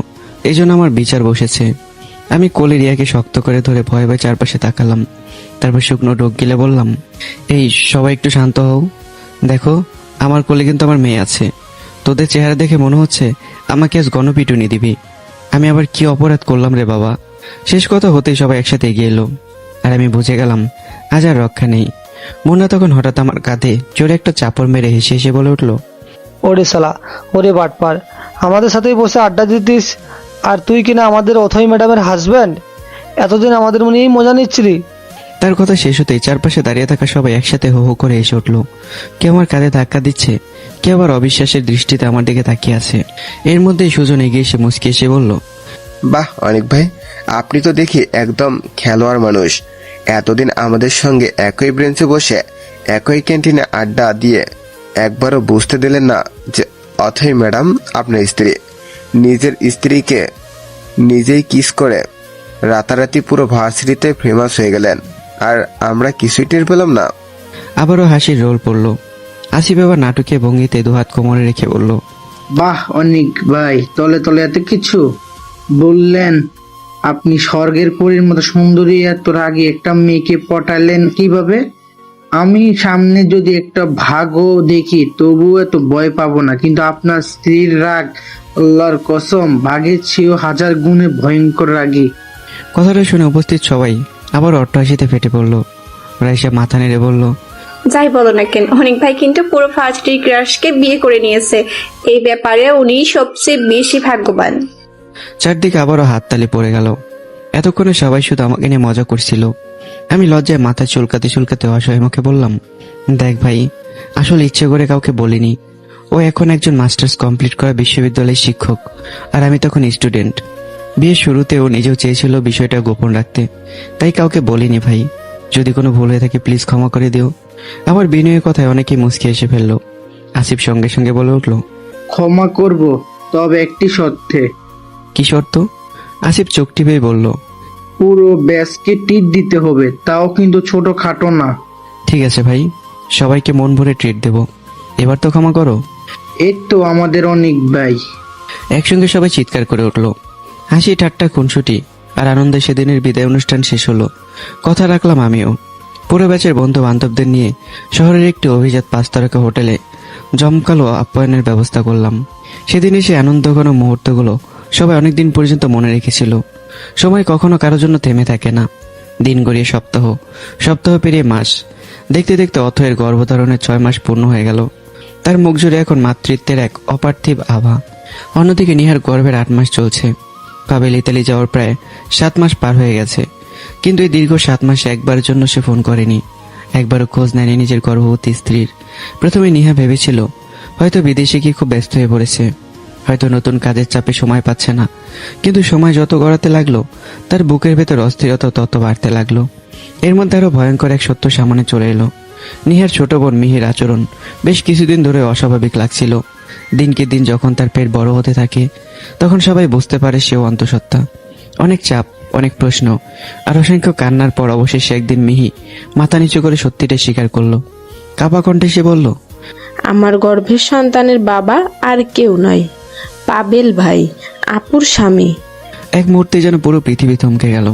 এই জন্য আমার বিচার বসেছে। আমি কোলে রিয়াকে শক্ত করে ধরে ভয়ে ভয়ে চারপাশে তাকালাম, তারপর শুকনো ঢোক গিলে বললাম, এই সবাই একটু শান্ত হও, দেখো আমার কোলে কিন্তু আমার মেয়ে আছে। তোদের চেহারা দেখে মনে হচ্ছে আমাকে আজ গণপিটুনি দিবি। আমি আবার কি অপরাধ করলাম রে বাবা? শেষ কথা হতেই সবাই একসাথে এগিয়ে এলো, আর আমি বুঝে গেলাম আজ আর রক্ষা নেই। মুন্না তখন হঠাৎ আমার কাঁধে জোরে একটা চাপড় মেরে হেসে হেসে বলে উঠলো, ওরে শালা, ওরে বাটপার, আমাদের সাথেই বসে আড্ডা দিতিস আর তুই কিনা আমাদের অথই ম্যাডামের হাজব্যান্ড? এতদিন আমাদের মনেই মজা নিচ্ছিলি। তার কথা শেষ হতেই চারপাশে দাঁড়িয়ে থাকা সবাই একসাথে হো হো করে এসে উঠলো। কেউ আমার কাঁধে ধাক্কা দিচ্ছে, কেউ আবার অবিশ্বাসের দৃষ্টিতে আমার দিকে তাকিয়ে আছে। এর মধ্যেই সুজন এগিয়ে এসে মুচকি এসে বলল, বাহ অনিক ভাই, আপনি তো দেখি একদম খেলোয়াড় মানুষ। এতদিন আমাদের সঙ্গে একই বেঞ্চে বসে একই ক্যান্টিনে আড্ডা দিয়ে একবারও বুঝতে দিলেন না যে অথই ম্যাডাম আপনার স্ত্রী। নিজের স্ত্রীকে নিজেই কিস করে রাতারাতি পুরো ভার্সিটিতে ফেমাস হয়ে গেলেন, আর আমরা কিছুই টের পেলাম না। আবারও হাসির রোল পড়ল। আসিফ এবার নাটকীয় ভঙ্গিতে দুহাত কোমরে রেখে বলল, বাহ অনিক ভাই, তলে তলে এত কিছু বললেন আপনি। স্বর্গের পরীর মতো সুন্দরী এত রাগী একটা মেয়েকে পটালেন কিভাবে? আমি সামনে যদি একটা ভাগও দেখি তবুও এত ভয় পাবো না, কিন্তু আপনার স্ত্রীর রাগ, আল্লাহর কসম, ভাগের চেয়েও 1000 গুণে ভয়ঙ্কর রাগী। কথাটা শুনে উপস্থিত সবাই আবার অট্টহাসিতে ফেটে পড়ল। রাইসা মাথা নেড়ে বলল, যাই বলো না কেন, অনিক ভাই কিন্তু পুরো ফার্স্ট ক্রাশকে বিয়ে করে নিয়েছে। এই ব্যাপারে উনি সবচেয়ে বেশি ভাগ্যবান। চারদিকে আবারও হাততালি পড়ে গেল। এতক্ষণে সবাই শুধু আমাকে নিয়ে মজা করছিল। আমি লজ্জায় মাথা চুলকাতে চুলকাতে অসহায় মুখে বললাম, দেখ ভাই, আসলে ইচ্ছে করে কাউকে বলিনি। ও এখন একজন মাস্টার্স কমপ্লিট করা বিশ্ববিদ্যালয়ের শিক্ষক, আর আমি তখন স্টুডেন্ট। বিয়ের শুরুতে ও নিজেও চেয়েছিল বিষয়টা গোপন রাখতে, তাই কাউকে বলিনি ভাই। যদি কোনো ভুল হয়ে থাকে প্লিজ ক্ষমা করে দিও। আমার বিনয়ের কথায় অনেকেই মুচকি এসে ফেললো। আসিফ সঙ্গে সঙ্গে বলে উঠল, ক্ষমা করব, তবে একটি শর্তে। কি শর্ত? আসিফ চোখ টিপে বলল, পুরো ব্যাচকে টিট দিতে হবে, তাও কিন্তু ছোট খাটো না। ঠিক আছে ভাই, সবাইকে মন ভরে ট্রিট দেব, এবার তো ক্ষমা করো। এই তো আমাদের অনেক ভাই। একসঙ্গে সবাই চিৎকার করে উঠল। হাসি ঠাট্টা খুনসুটি আর আনন্দে সেদিনের বিদায় অনুষ্ঠান শেষ হলো। কথা রাখলাম আমিও। পুরো ব্যাচের বন্ধু বান্ধবদের নিয়ে শহরের একটি অভিজাত 5 তারকা হোটেলে জমকালো আপ্যায়নের ব্যবস্থা করলাম। সেদিন সেই আনন্দঘন মুহূর্তগুলো সবাই অনেকদিন পর্যন্ত মনে রেখেছিল। সময় কখনো কারোর জন্য থেমে থাকে না। দিন গড়িয়ে সপ্তাহ, সপ্তাহ পেরিয়ে মাস, দেখতে দেখতে অথয়ের গর্ভধারণের 6 মাস পূর্ণ হয়ে গেল। তার মুখ জুড়ে এখন মাতৃত্বের এক অপার্থিব আভা। অন্যদিকে নিহার গর্ভের 8 মাস চলছে। পাবেল ইতালি যাওয়ার প্রায় 7 মাস পার হয়ে গেছে, কিন্তু এই দীর্ঘ 7 মাসে একবারের জন্য সে ফোন করেনি, একবারও খোঁজ নেয়নি নিজের গর্ভবতী স্ত্রীর। প্রথমে নিহা ভেবেছিল হয়তো বিদেশে গিয়ে খুব ব্যস্ত হয়ে পড়েছে, হয়তো নতুন কাজের চাপে সময় পাচ্ছে না। কিন্তু সময় যত গড়াতে লাগলো, তার বুকের ভেতর অস্থিরতা তত বাড়তে লাগলো। এর মধ্যে আরো ভয়ঙ্কর এক সত্য সামনে চলে এলো। নিহার ছোট বোন মিহির আচরণ বেশ কিছুদিন ধরে অস্বাভাবিক লাগছিল। দিনকে দিন যখন তার পেট বড় হতে থাকে, তখন সবাই বুঝতে পারে সেও অন্তঃসত্ত্বা। অনেক চাপ, অনেক প্রশ্ন আর অসংখ্য কান্নার পর অবশেষে একদিন মিহি মাথা নিচু করে সত্যিটা স্বীকার করলো। কাপা কণ্ঠে সে বলল, আমার গর্ভের সন্তানের বাবা আর কেউ নয়, পাবেল ভাই, আপুর স্বামী। এক মুহূর্তে যেন পুরো পৃথিবী থমকে গেল।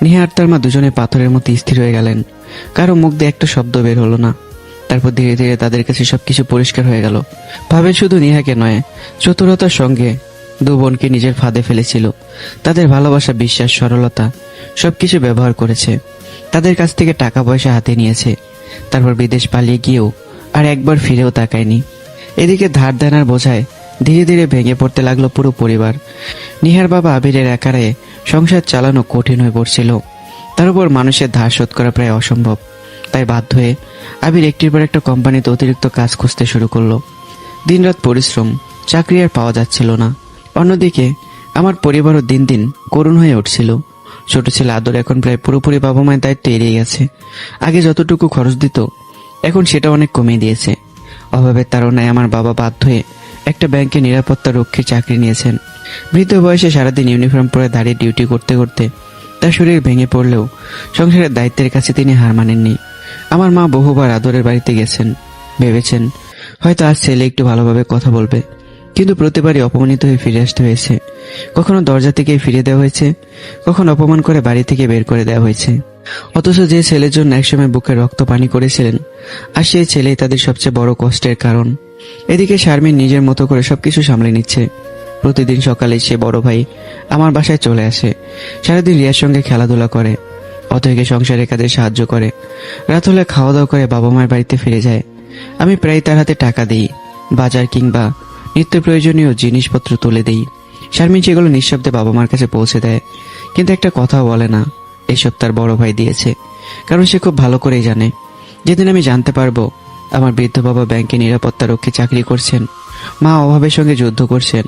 নিহা আর তার মা দুজনে পাথরের মতো স্থির হয়ে গেলেন। কারো মুখ দিয়ে একটা শব্দ বের হলো না। তারপর ধীরে ধীরে তাদের কাছে সবকিছু পরিষ্কার হয়ে গেল। পাবেল শুধু নিহাকে নয়, চতুরতার সঙ্গে দু বোনকে নিজের ফাঁদে ফেলেছিল। তাদের ভালোবাসা, বিশ্বাস, সরলতা সবকিছু ব্যবহার করেছে। তাদের কাছ থেকে টাকা পয়সা হাতে নিয়েছে, তারপর বিদেশ পালিয়ে গিয়েও আর একবার ফিরেও তাকায়নি। এদিকে ধার দেনার বোঝায় ধীরে ধীরে ভেঙে পড়তে লাগলো পুরো পরিবার। নিহার বাবা আবিরের একারে সংসার চালানো কঠিন হয়ে পড়ছিল। তার উপর মানুষের ধার শোধ করা প্রায় অসম্ভব। তাই বাধ্য হয়ে আবির একটির পর একটা কোম্পানিতে অতিরিক্ত কাজ খুঁজতে শুরু করলো। দিনরাত পরিশ্রম, চাকরি আর পাওয়া যাচ্ছিল না। অন্যদিকে আমার পরিবারও দিন দিন করুণ হয়ে উঠছিল। ছোট ছেলে আদর এখন প্রায় পুরোপুরি বাবা মায়ের দায়িত্ব এড়িয়ে গেছে। আগে যতটুকু খরচ দিত, এখন সেটা অনেক কমিয়ে দিয়েছে। অভাবের তাড়নায় আমার বাবা বাধ্য হয়ে একটা ব্যাংকে নিরাপত্তা রক্ষীর চাকরি নিয়েছেন। বৃদ্ধ বয়সে সারাদিন ইউনিফর্ম পরে দাঁড়িয়ে ডিউটি করতে করতে তার শরীর ভেঙে পড়লেও সংসারের দায়িত্বের কাছে তিনি হার মানেননি। আমার মা বহুবার আদরের বাড়িতে গেছেন, ভেবেছেন হয়তো আজ ছেলে একটু ভালোভাবে কথা বলবে, কিন্তু প্রতিবারই অপমানিত হয়ে ফিরে আসতে হয়েছে। কখনো দরজা থেকে ফিরিয়ে দেওয়া হয়েছে, কখনো অপমান করে বাড়ি থেকে বের করে দেওয়া হয়েছে। অথচ যে ছেলের জন্য একসময় বুকে রক্ত পানি করেছিলেন, আর সেই ছেলেই তাদের সবচেয়ে বড় কষ্টের কারণ। এদিকে শারমিন নিজের মতো করে সবকিছু সামলে নিচ্ছে। প্রতিদিন সকালে সে বড় ভাই আমার বাসায় চলে আসে, সারাদিন রিয়ার সঙ্গে খেলাধুলা করে, অতএকে সংসারের কাজে সাহায্য করে। রাত হলে খাওয়া দাওয়া করে বাবা মায়ের বাড়িতে ফিরে যায়। আমি প্রায় তার হাতে টাকা দিই, বাজার কিংবা নিত্য প্রয়োজনীয় জিনিসপত্র তুলে দিই। শারমিন সেগুলো নিঃশব্দে বাবা মার কাছে পৌঁছে দেয়, কিন্তু একটা কথাও বলে না এসব তার বড় ভাই দিয়েছে। কারণ সে খুব ভালো করেই জানে, যেদিন আমি জানতে পারবো আমার বৃদ্ধ বাবা ব্যাংকে নিরাপত্তা রক্ষী চাকরি করছেন, মা অভাবের সঙ্গে যুদ্ধ করছেন,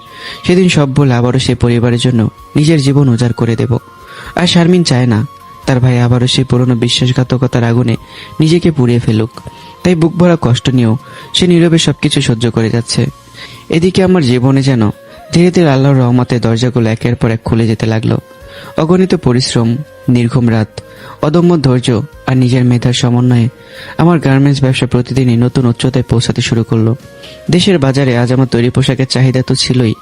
সেদিন সব বলে আবারও সে পরিবারের জন্য নিজের জীবন উজাড় করে দেব। আর শারমিন চায় না তার ভাই আবারও সেই পুরনো বিশ্বাসঘাতকতার আগুনে নিজেকে পুড়িয়ে ফেলুক। তাই বুক ভরা কষ্ট নিয়েও সে নীরবে সবকিছু সহ্য করে যাচ্ছে। এদিকে আমার জীবনে যেন ধীরে ধীরে আল্লাহর রহমতের দরজাগুলো একের পর এক খুলে যেতে লাগলো। অগণিত পরিশ্রম, নির্ঘুম রাত, অদম্য ধৈর্য আর নিজের মেধার সমন্বয়ে আমার গার্মেন্টস ব্যবসা প্রতিদিনই নতুন উচ্চতায় পৌঁছাতে শুরু করলো। দেশের বাজারে আজ আমার তৈরি পোশাকের চাহিদা তো ছিলই,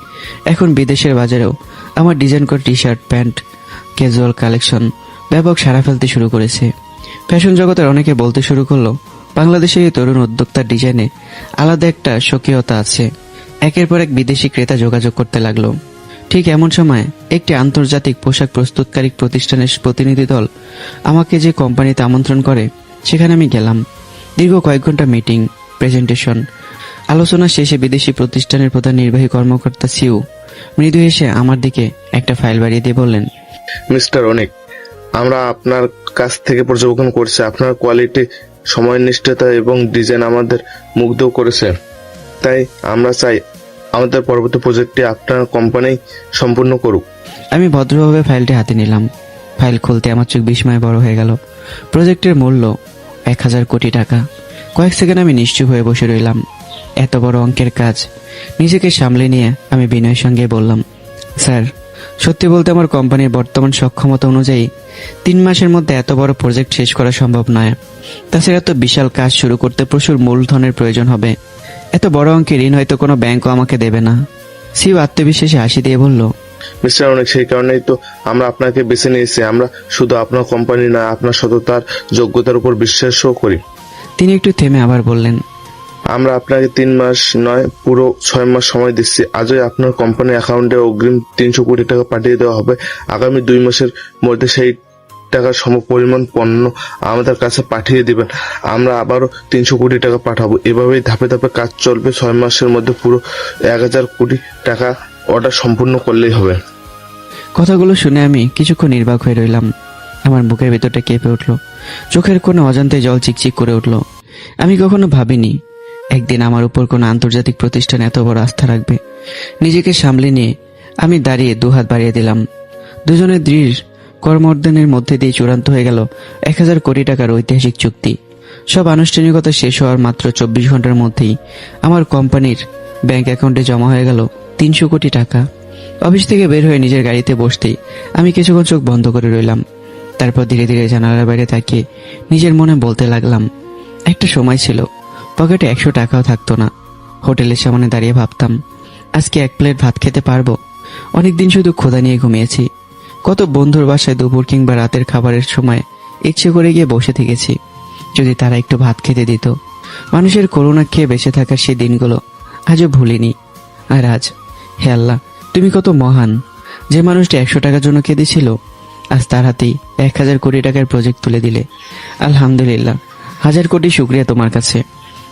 এখন বিদেশের বাজারেও আমার ডিজাইন করা T shirt, pant, casual collection ব্যাপক সাড়া ফেলতে শুরু করেছে। ফ্যাশন জগতের অনেকে বলতে শুরু করলো, বাংলাদেশের এই তরুণ উদ্যোক্তার ডিজাইনে আলাদা একটা স্বকীয়তা আছে। একের পর এক বিদেশি ক্রেতা যোগাযোগ করতে লাগলো। ঠিক এমন সময় একটি আন্তর্জাতিক পোশাক প্রস্তুতকারী প্রতিষ্ঠানের প্রতিনিধি দল আমাকে যে কোম্পানিতে আমন্ত্রণ করে, সেখানে আমি গেলাম। দীর্ঘ কয়েক ঘন্টা মিটিং, প্রেজেন্টেশন, আলোচনা শেষে বিদেশি প্রতিষ্ঠানের প্রধান নির্বাহী কর্মকর্তা সিউ মৃদু হেসে আমার দিকে একটা ফাইল বাড়িয়ে দিয়ে বললেন, মিস্টার অনিক, আমরা আপনার কাছ থেকে পর্যবেক্ষণ করছি। আপনার কোয়ালিটি, সময়নিষ্ঠতা এবং ডিজাইন আমাদের মুগ্ধ করেছে। তাই আমরা চাই আমাদের পরবর্তী প্রজেক্টটি আপনার কোম্পানি সম্পূর্ণ করুক। আমি ভদ্রভাবে ফাইলটি হাতে নিলাম। ফাইল খুলতে আমার চোখ বিস্ময়ে বড় হয়ে গেল। প্রজেক্টের মূল্য 1000 কোটি টাকা। কয়েক সেকেন্ড আমি নিশ্চুপ হয়ে বসে রইলাম। এত বড় অঙ্কের কাজ নিজেকে সামলে নিয়ে আমি বিনয়ের সঙ্গে বললাম, স্যার, সত্যি বলতে আমার কোম্পানির বর্তমান সক্ষমতা অনুযায়ী 3 মাসের মধ্যে এত বড় প্রজেক্ট শেষ করা সম্ভব নয়। তাছাড়া এত বিশাল কাজ শুরু করতে প্রচুর মূলধনের প্রয়োজন হবে। এত বড় অঙ্কের ঋণ হয়তো কোনো ব্যাংকও আমাকে দেবে না। সিউ আত্মবিশ্বাসে হাসি দিয়ে বলল, মিস্টার অনিক, সেই কারণেই তো আমরা আপনাকে বেছে নিয়েছি। আমরা শুধু আপনার কোম্পানি নয়, আপনার সততার, যোগ্যতার উপর বিশ্বাসও করি। তিনি একটু থেমে আবার বললেন, আমরা আপনাকে 3 মাস নয় পুরো 6 মাস সময় দিচ্ছি। আজই আপনার কোম্পানির অ্যাকাউন্টে অগ্রিম 300 কোটি টাকা পাঠিয়ে দেওয়া হবে। আগামী 2 মাসের মধ্যে সেই টাকার সমপরিমাণ পণ্য আমাদের কাছে পাঠিয়ে দিবেন। আমরা আবারও 300 কোটি টাকা পাঠাবো। এভাবেই ধাপে ধাপে কাজ চলবে। 6 মাসের মধ্যে পুরো 1000 কোটি টাকা অর্ডার সম্পূর্ণ করলেই হবে। কথাগুলো শুনে আমি কিছুক্ষণ নির্বাক হয়ে রইলাম। আমার বুকের ভেতরটা কেঁপে উঠল, চোখের কোনো অজান্তে জল চিকচিক করে উঠল। আমি কখনো ভাবিনি একদিন আমার উপর কোনো আন্তর্জাতিক প্রতিষ্ঠান এত বড় আস্থা রাখবে। নিজেকে সামলে নিয়ে আমি দাঁড়িয়ে দুহাত বাড়িয়ে দিলাম। দুজনের দৃঢ় কর্মর্দনের মধ্যে দিয়ে চূড়ান্ত হয়ে গেল 1000 কোটি টাকার ঐতিহাসিক চুক্তি। সব আনুষ্ঠানিকতা শেষ হওয়ার মাত্র 24 ঘন্টার মধ্যেই আমার কোম্পানির ব্যাংক অ্যাকাউন্টে জমা হয়ে গেল 300 কোটি টাকা। অফিস থেকে বের হয়ে নিজের গাড়িতে বসতেই আমি কিছুক্ষণ চোখ বন্ধ করে রইলাম। তারপর ধীরে ধীরে জানালার বাইরে তাকিয়ে নিজের মনে বলতে লাগলাম, একটা সময় ছিল পকেটে 100 টাকাও থাকতো না। হোটেলের সামনে দাঁড়িয়ে ভাবতাম, আজকে 1 প্লেট ভাত খেতে পারবো। অনেকদিন শুধু ক্ষুধা নিয়ে ঘুমিয়েছি। কত বন্ধুর বাসায় দুপুর কিংবা রাতের খাবারের সময় ইচ্ছে করে গিয়ে বসে থেকেছি, যদি তারা একটু ভাত খেতে দিত। মানুষের করুণা খেয়ে বেঁচে থাকার সেই দিনগুলো আজও ভুলিনি। আর আজ, হে আল্লাহ, তুমি কত মহান। যে মানুষটি 100 টাকার জন্য কেঁদেছিল, আজ তার হাতেই 1000 কোটি টাকার প্রজেক্ট তুলে দিলে। আলহামদুলিল্লাহ, 1000 কোটি শুকরিয়া তোমার কাছে।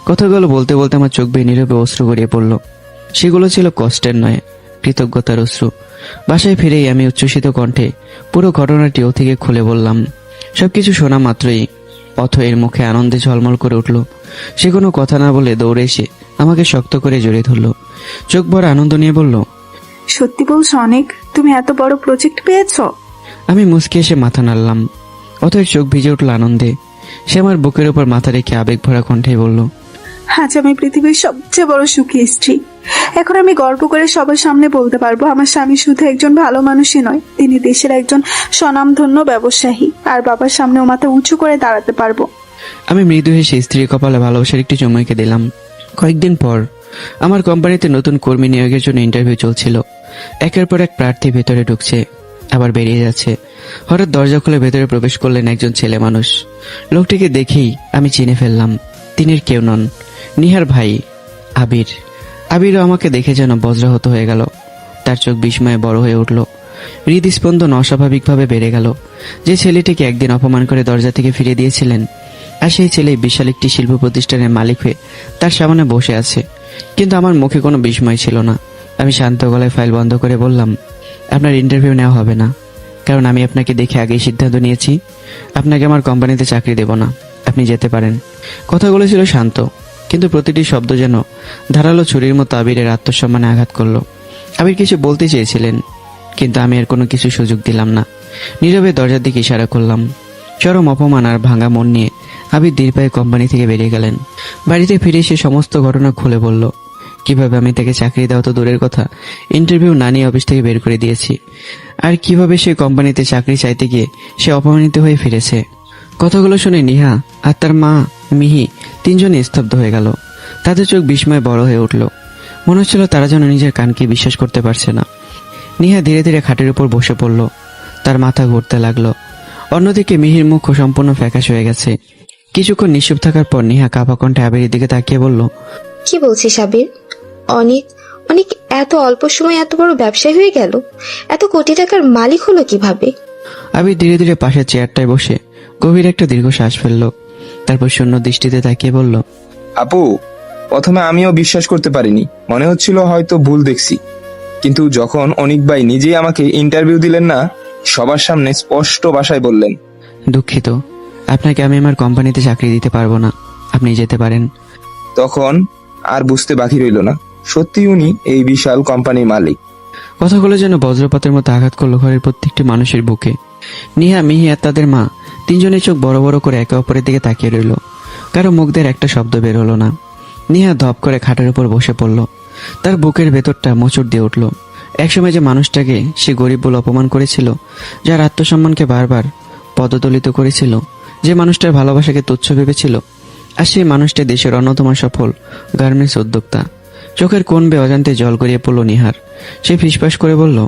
কথাগুলো বলতে বলতে আমার চোখ বেয়ে নীরবে অশ্রু গড়িয়ে পড়ল। সেগুলো ছিল কষ্টের নয়, কৃতজ্ঞতার অশ্রু। বাসায় ফিরেই আমি উচ্ছ্বসিত কণ্ঠে পুরো ঘটনাটি থেকে খুলে বললাম। সবকিছু শোনা মাত্রই অথয়ের মুখে আনন্দে ঝলমল করে উঠল। সে কোনো কথা না বলে দৌড়ে এসে আমাকে শক্ত করে জড়িয়ে ধরল। চোখ ভরা আনন্দ নিয়ে বলল, সত্যি বলছো অনেক, তুমি এত বড় প্রজেক্ট পেয়েছো? আমি মুচকি এসে মাথা নাড়লাম। অথয়ের চোখ ভিজে উঠল আনন্দে। সে আমার বুকের উপর মাথা রেখে আবেগ ভরা কণ্ঠে বলল, আজ আমি পৃথিবীর সবচেয়ে বড় সুখী স্ত্রী। এখন আমি গর্ব করে সবার সামনে বলতে পারবো, আমার স্বামী শুধু একজন ভালো মানুষই নয়, তিনি দেশের একজন স্বনামধন্য ব্যবসায়ী। আর বাবার সামনেও মাথা উঁচু করে দাঁড়াতে পারবো। আমি মৃদু হেসে স্ত্রীর কপালে ভালোবাসার একটি চুমুকে দিলাম। কয়েকদিন পর আমার কোম্পানিতে নতুন কর্মী নিয়োগের জন্য ইন্টারভিউ চলছিল। একের পর এক প্রার্থী ভেতরে ঢুকছে, আবার বেরিয়ে যাচ্ছে। হঠাৎ দরজা খুলে ভেতরে প্রবেশ করলেন একজন ছেলে মানুষ। লোকটিকে দেখেই আমি চিনে ফেললাম, তিনি কেউ নন, নিহার ভাই আবির। আবিরও আমাকে দেখে যেন বজ্রাহত হয়ে গেল। তার চোখ বিস্ময়ে বড় হয়ে উঠল, হৃদস্পন্দন অস্বাভাবিকভাবে বেড়ে গেল। যে ছেলেটিকে একদিন অপমান করে দরজা থেকে ফিরে দিয়েছিলেন, আর সেই ছেলে বিশাল একটি শিল্প প্রতিষ্ঠানের মালিক হয়ে তার সামনে বসে আছে। কিন্তু আমার মুখে কোনো বিস্ময় ছিল না। আমি শান্ত গলায় ফাইল বন্ধ করে বললাম, আপনার ইন্টারভিউ নেওয়া হবে না, কারণ আমি আপনাকে দেখে আগেই সিদ্ধান্ত নিয়েছি আপনাকে আমার কোম্পানিতে চাকরি দেব না। আপনি যেতে পারেন। কথাগুলো ছিল শান্ত, কিন্তু প্রতিটি শব্দ যেন ধারালো ছুরির মতো আবিরের আত্মসম্মানে আঘাত করলো। আবির কিছু বলতে চেয়েছিলেন, কিন্তু আমি আর কোনো কিছু সুযোগ দিলাম না। নীরবে দরজার দিকে ইশারা করলাম। চরম অপমান আর ভাঙা মন নিয়ে আবির ধীর পায়ে কোম্পানি থেকে বেরিয়ে গেলেন। বাড়িতে ফিরে এসে সমস্ত ঘটনা খুলে বলল, কিভাবে আমি তাকে চাকরি দেওয়া তো দূরের কথা, ইন্টারভিউ না নিয়ে অফিস থেকে বের করে দিয়েছি, আর কিভাবে সে কোম্পানিতে চাকরি চাইতে গিয়ে সে অপমানিত হয়ে ফিরেছে। কথাগুলো শুনে নিহা আর তার মা মিহি তিনজনই স্তব্ধ হয়ে গেল। তাদের চোখ বিস্ময়ে বড় হয়ে উঠল। মনে হচ্ছিল তারা যেন নিজের কানকে বিশ্বাস করতে পারছে না। নিহা ধীরে ধীরে খাটের উপর বসে পড়ল, তার মাথা ঘুরতে লাগলো। অন্যদিকে মিহির মুখ সম্পূর্ণ ফ্যাকাশ হয়ে গেছে। কিছুক্ষণ নিশ্চুপ থাকার পর নিহা কাঁপা কণ্ঠে আবিরের দিকে তাকিয়ে বলল, কি বলছিস আবির? অনেক অনেক এত অল্প সময় এত বড় ব্যবসায়ী হয়ে গেল, এত কোটি টাকার মালিক হলো কিভাবে? আবির ধীরে ধীরে পাশের চেয়ারটায় বসে গভীর একটা দীর্ঘশ্বাস ফেলল। তারপর শূন্য দৃষ্টিতে তাকিয়ে বলল, আপু, প্রথমে আমিও বিশ্বাস করতে পারিনি, মনে হচ্ছিল হয়তো ভুল দেখছি। কিন্তু যখন অনিক ভাই নিজেই আমাকে ইন্টারভিউ দিলেন না, সবার সামনে স্পষ্ট ভাষায় বললেন, দুঃখিত, আপনাকে আমি আমার কোম্পানিতে চাকরি দিতে পারবো না, আপনি যেতে পারেন। তখন আর বুঝতে বাকি রইল না, সত্যি উনি এই বিশাল কোম্পানির মালিক। কথাগুলো যেন বজ্রপাতের মতো আঘাত করলো ঘরের প্রত্যেকটি মানুষের বুকে। নিহা, মিহি আর তাদের মা তিনজনের চোখ বড় বড় করে একে অপরের দিকে তাকিয়ে রইল। কারো মুখ দিয়ে একটা শব্দ বের হলো না। নিহা ধপ করে খাটের উপর বসে পড়ল। তার বুকের ভেতরটা মোচড় দিয়ে উঠল। একসময় যে মানুষটাকে সে গরিব বলে অপমান করেছিল, যার আত্মসম্মানকে বারবার পদদলিত করেছিল, যে মানুষটার ভালোবাসাকে তুচ্ছ ভেবেছিল, আর সেই মানুষটা দেশের অন্যতম সফল গার্মেন্টস উদ্যোক্তা। চোখের কোণ বেয়ে অজান্তে জল গড়িয়ে পড়ল নিহার। সে ফিসফাস করে বলল,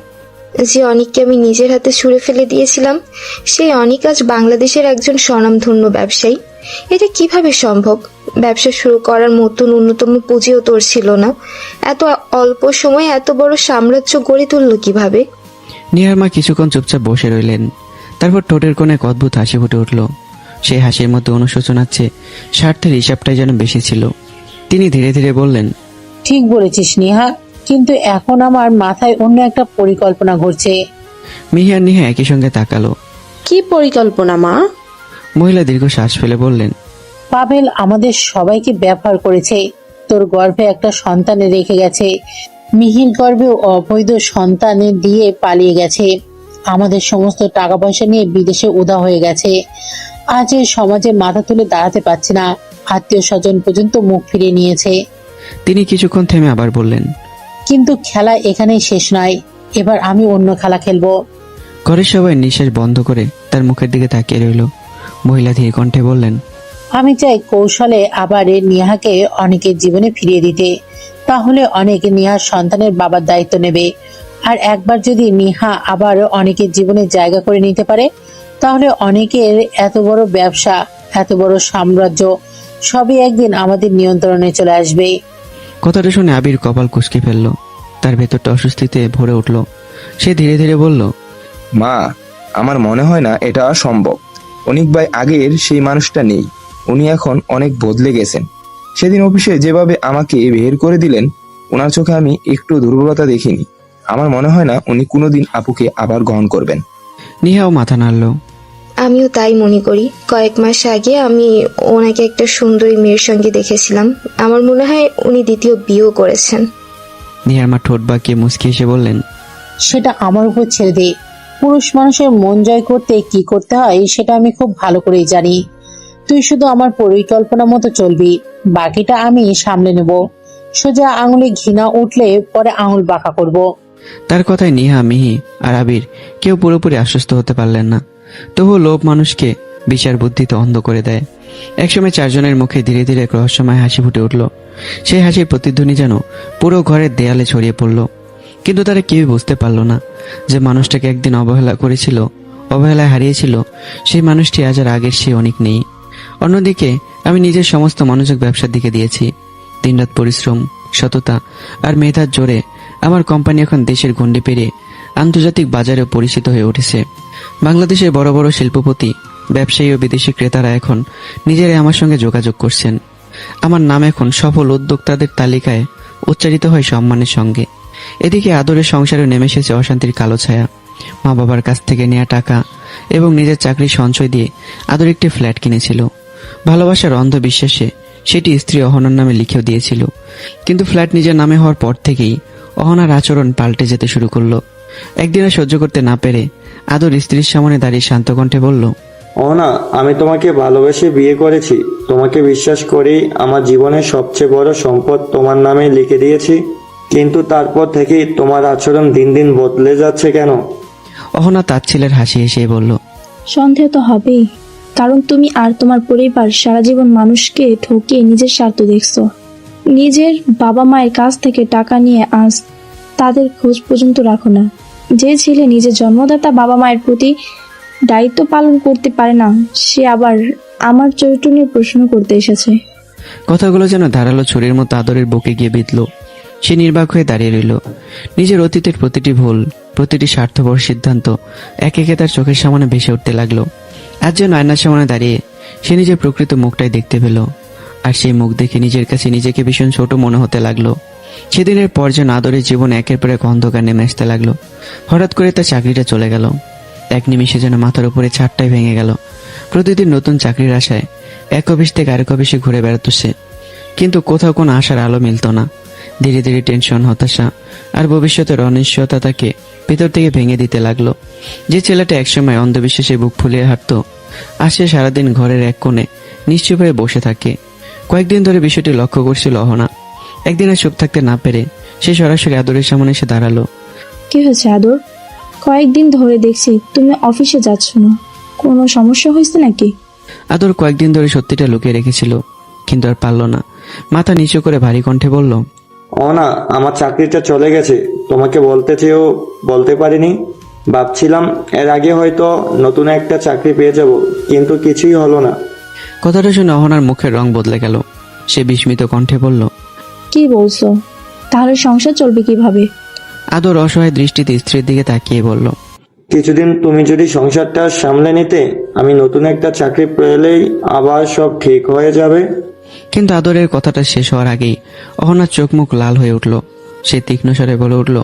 যে অনিককে আমি নিজের হাতে ছুঁড়ে ফেলে দিয়েছিলাম, সেই অনিক আজ বাংলাদেশের একজন স্বনামধন্য ব্যবসায়ী। এটা কিভাবে সম্ভব? ব্যবসা শুরু করার মতো ন্যূনতম পুঁজিও তোর ছিল না। এত অল্প সময়ে এত বড় সাম্রাজ্য গড়ে তুললো কিভাবে? নিহার মা কিছুক্ষণ চুপচাপ বসে রইলেন। তারপর ঠোঁটের কোণে এক অদ্ভুত হাসি ফুটে উঠল। সেই হাসির মধ্যে অনুশোচনার চেয়ে স্বার্থের হিসাবটাই যেন বেশি ছিল। তিনি ধীরে ধীরে বললেন, ঠিক বলেছিস নিহা, কিন্তু এখন আমার মাথায় অন্য একটা পরিকল্পনা ঘুরছে। মিহি আর নিহা একই সঙ্গে তাকালো। কি পরিকল্পনা মা? মহিলা দীর্ঘ শ্বাস ফেলে বললেন, পাভেল আমাদের সবাইকে ব্যবহার করেছে, তোর গর্ভে একটা সন্তানে রেখে গেছে, মিহির গর্ভেও অবৈধ সন্তানে দিয়ে পালিয়ে গেছে, আমাদের সমস্ত টাকা পয়সা নিয়ে বিদেশে উদা হয়ে গেছে। আজ এই সমাজে মাথা তুলে দাঁড়াতে পারছে না, আত্মীয় স্বজন পর্যন্ত মুখ ফিরিয়ে নিয়েছে। তিনি কিছুক্ষণ থেমে আবার বললেন, কিন্তু খেলা এখানেই শেষ নয়, এবার আমি অন্য খেলা খেলবো। ঘরের সবাই নিঃশ্বাস বন্ধ করে তার মুখের দিকে তাকিয়ে রইল। মহিলা ধীর কণ্ঠে বললেন, আমি চাই কৌশলে আবার নিহাকে অনেকের জীবনে ফিরিয়ে দিতে, তাহলে অনেক নিহার সন্তানের বাবার দায়িত্ব নেবে। আর একবার যদি নিহা আবার অনেকের জীবনে জায়গা করে নিতে পারে, তাহলে অনেকের এত বড় ব্যবসা, এত বড় সাম্রাজ্য সবই একদিন আমাদের নিয়ন্ত্রণে চলে আসবে। কথাটা শুনে আবির কপাল কুঁচকে ফেলল। তার ভেতরটা অস্বস্তিতে ভরে উঠল। সে ধীরে ধীরে বলল, মা, আমার মনে হয় না এটা সম্ভব। অনিক ভাই আগের সেই মানুষটা নেই। উনি এখন অনেক বদলে গেছেন। সেদিন অফিসে যেভাবে আমাকে বের করে দিলেন, ওনার চোখে আমি একটু দুর্বলতা দেখিনি। আমার মনে হয় না উনি কোনোদিন আপুকে আবার গ্রহণ করবেন। নিহাও মাথা নাড়ল। আমিও তাই মনে করি। কয়েক মাস আগে আমি ওনাকে একটা সুন্দরী মেয়ের সঙ্গে দেখেছিলাম। আমার মনে হয় উনি দ্বিতীয় বিয়েও করেছেন। নিহার মা ঠোঁট বাঁকিয়ে মুচকি এসে বললেন, সেটা আমার উপর ছেড়ে দে। পুরুষ মানুষের মন জয় করতে কি করতে হয় সেটা আমি খুব ভালো করেই জানি। তুই শুধু আমার পরিকল্পনা মতো চলবি, বাকিটা আমি সামলে নেব। সোজা আঙুলে ঘৃণা উঠলে পরে আঙুল বাঁকা করব। তার কথায় নিহা, মিহি আর আবির কেউ পুরোপুরি আশ্বস্ত হতে পারলেন না। তবুও লোভ মানুষকে বিচার বুদ্ধিতে অন্ধ করে দেয়। একসময় চারজনের মুখে ধীরে ধীরে এক রহস্যময় হাসি ফুটে উঠল। সেই হাসির প্রতিধ্বনি যেন পুরো ঘরের দেয়ালে ছড়িয়ে পড়ল। কিন্তু তারা কেউই বুঝতে পারল না যে মানুষটাকে একদিন অবহেলা করেছিল, অবহেলায় হারিয়েছিল, সেই মানুষটি আজ আর আগের সে অনেক নেই। অন্যদিকে আমি নিজের সমস্ত মনোযোগ ব্যবসার দিকে দিয়েছি। দিনরাত পরিশ্রম, সততা আর মেধার জোরে আমার কোম্পানি এখন দেশের গণ্ডি পেরিয়ে আন্তর্জাতিক বাজারেও পরিচিত হয়ে উঠেছে। বাংলাদেশের বড় বড় শিল্পপতি, ব্যবসায়ী ও বিদেশি ক্রেতারা এখন নিজেরাই আমার সঙ্গে যোগাযোগ করছেন। আমার নাম এখন সফল উদ্যোক্তাদের তালিকায় উচ্চারিত হয় সম্মানের সঙ্গে। এদিকে আদরের সংসারে নেমে এসেছে অশান্তির কালো ছায়া। মা বাবার কাছ থেকে নেওয়া টাকা এবং নিজের চাকরির সঞ্চয় দিয়ে আদর একটি ফ্ল্যাট কিনেছিল। ভালোবাসার অন্ধ বিশ্বাসে সেটি স্ত্রী অহনার নামে লিখেও দিয়েছিল। কিন্তু ফ্ল্যাট নিজের নামে হওয়ার পর থেকেই অহনার আচরণ পাল্টে যেতে শুরু করলো। একদিনে সহ্য করতে না পেরে আদর স্ত্রীর সামনে দাঁড়িয়ে শান্ত কণ্ঠে বলল, অহনা, আমি তোমাকে ভালোবেসে বিয়ে করেছি। তোমাকে বিশ্বাস করেই আমার জীবনের সবচেয়ে বড় সম্পদ তোমার নামে লিখে দিয়েছি। কিন্তু তারপর থেকেই তোমার আচরণ দিন দিন বদলে যাচ্ছে কেন? অহনা তার ছেলের হাসি হেসে বলল, সন্দেহ তো হবেই, কারণ তুমি আর তোমার পরিবার সারা জীবন মানুষকে ঠকিয়ে নিজের স্বার্থ দেখছো। নিজের বাবা মায়ের কাছ থেকে টাকা নিয়ে আজ তাদের খোঁজ পর্যন্ত রাখো না। যে ছেলে নিজের জন্মদাতা বাবা মায়ের প্রতি দায়িত্ব পালন করতে পারে না, সে আবার আমার চরিত্র নিয়ে প্রশ্ন করতে এসেছে। কথাগুলো যেন ধারালো ছুরির মতো আদরের বুকে গিয়ে বিঁধল। সে নির্বাক হয়ে দাঁড়িয়ে রইল। নিজের অতীতের প্রতিটি ভুল, প্রতিটি স্বার্থপর সিদ্ধান্ত এক একে তার চোখের সামনে ভেসে উঠতে লাগলো। আজ যেন আয়নার সামনে দাঁড়িয়ে সে নিজের প্রকৃত মুখটাই দেখতে পেল। আর সেই মুখ দেখে নিজের কাছে নিজেকে ভীষণ ছোট মনে হতে লাগলো। সেদিনের পর যেন আদরের জীবন একের পর এক অন্ধকার নেমে আসতে লাগলো। হঠাৎ করে তার চাকরিটা চলে গেল। এক নিমিষে যেন মাথার উপরে ছাদটাই ভেঙে গেল। প্রতিদিন নতুন চাকরির আশায় এক অফিস থেকে আরেক অফিসে ঘুরে বেড়াতো সে, কিন্তু কোথাও কোনো আশার আলো মিলত না। ধীরে ধীরে টেনশন, হতাশা আর ভবিষ্যতের অনিশ্চয়তা তাকে ভেতর থেকে ভেঙে দিতে লাগলো। যে ছেলেটা একসময় অন্ধবিশ্বাসে বুক ফুলিয়ে হাঁটতো, আজ সে সারাদিন ঘরের এক কোণে নিশ্চুপ হয়ে বসে থাকে। কয়েকদিন ধরে বিষয়টি লক্ষ্য করছিল অহনা। একদিন আর চুপ থাকতে না পেরে সে সরাসরি আদরের সামনে এসে দাঁড়ালো। কি হয়েছে আদর? কয়েকদিন ধরে দেখছি তুমি অফিসে যাচ্ছ না, কোনো সমস্যা হয়েছে নাকি? আদর কয়েকদিন ধরে সত্যিটা লুকিয়ে রেখেছিল, কিন্তু আর পারল না। মাথা নিচু করে ভারী কণ্ঠে বলল, অহনা, আমার চাকরিটা চলে গেছে। তোমাকে বলতে চেয়েও বলতে পারিনি। ভাবছিলাম এর আগে হয়তো নতুন একটা চাকরি পেয়ে যাব, কিন্তু কিছুই হলো না। কথাটা শুনে অহনার মুখের রং বদলে গেল। সে বিস্মিত কণ্ঠে বলল, কি বলছো? তাহলে সংসার চলবে কিভাবে? আদর অসহায় দৃষ্টিতে স্ত্রীর দিকে তাকিয়ে বলল, কিছুদিন তুমি যদি সংসারটা সামলে নিতে, আমি নতুন একটা চাকরি পেলেই আবার সব ঠিক হয়ে যাবে। কিন্তু আদরের কথাটা শেষ হওয়ার আগেই অহনার চোখ মুখ লাল হয়ে উঠল। সে তীক্ষ্ণ স্বরে বলে উঠল,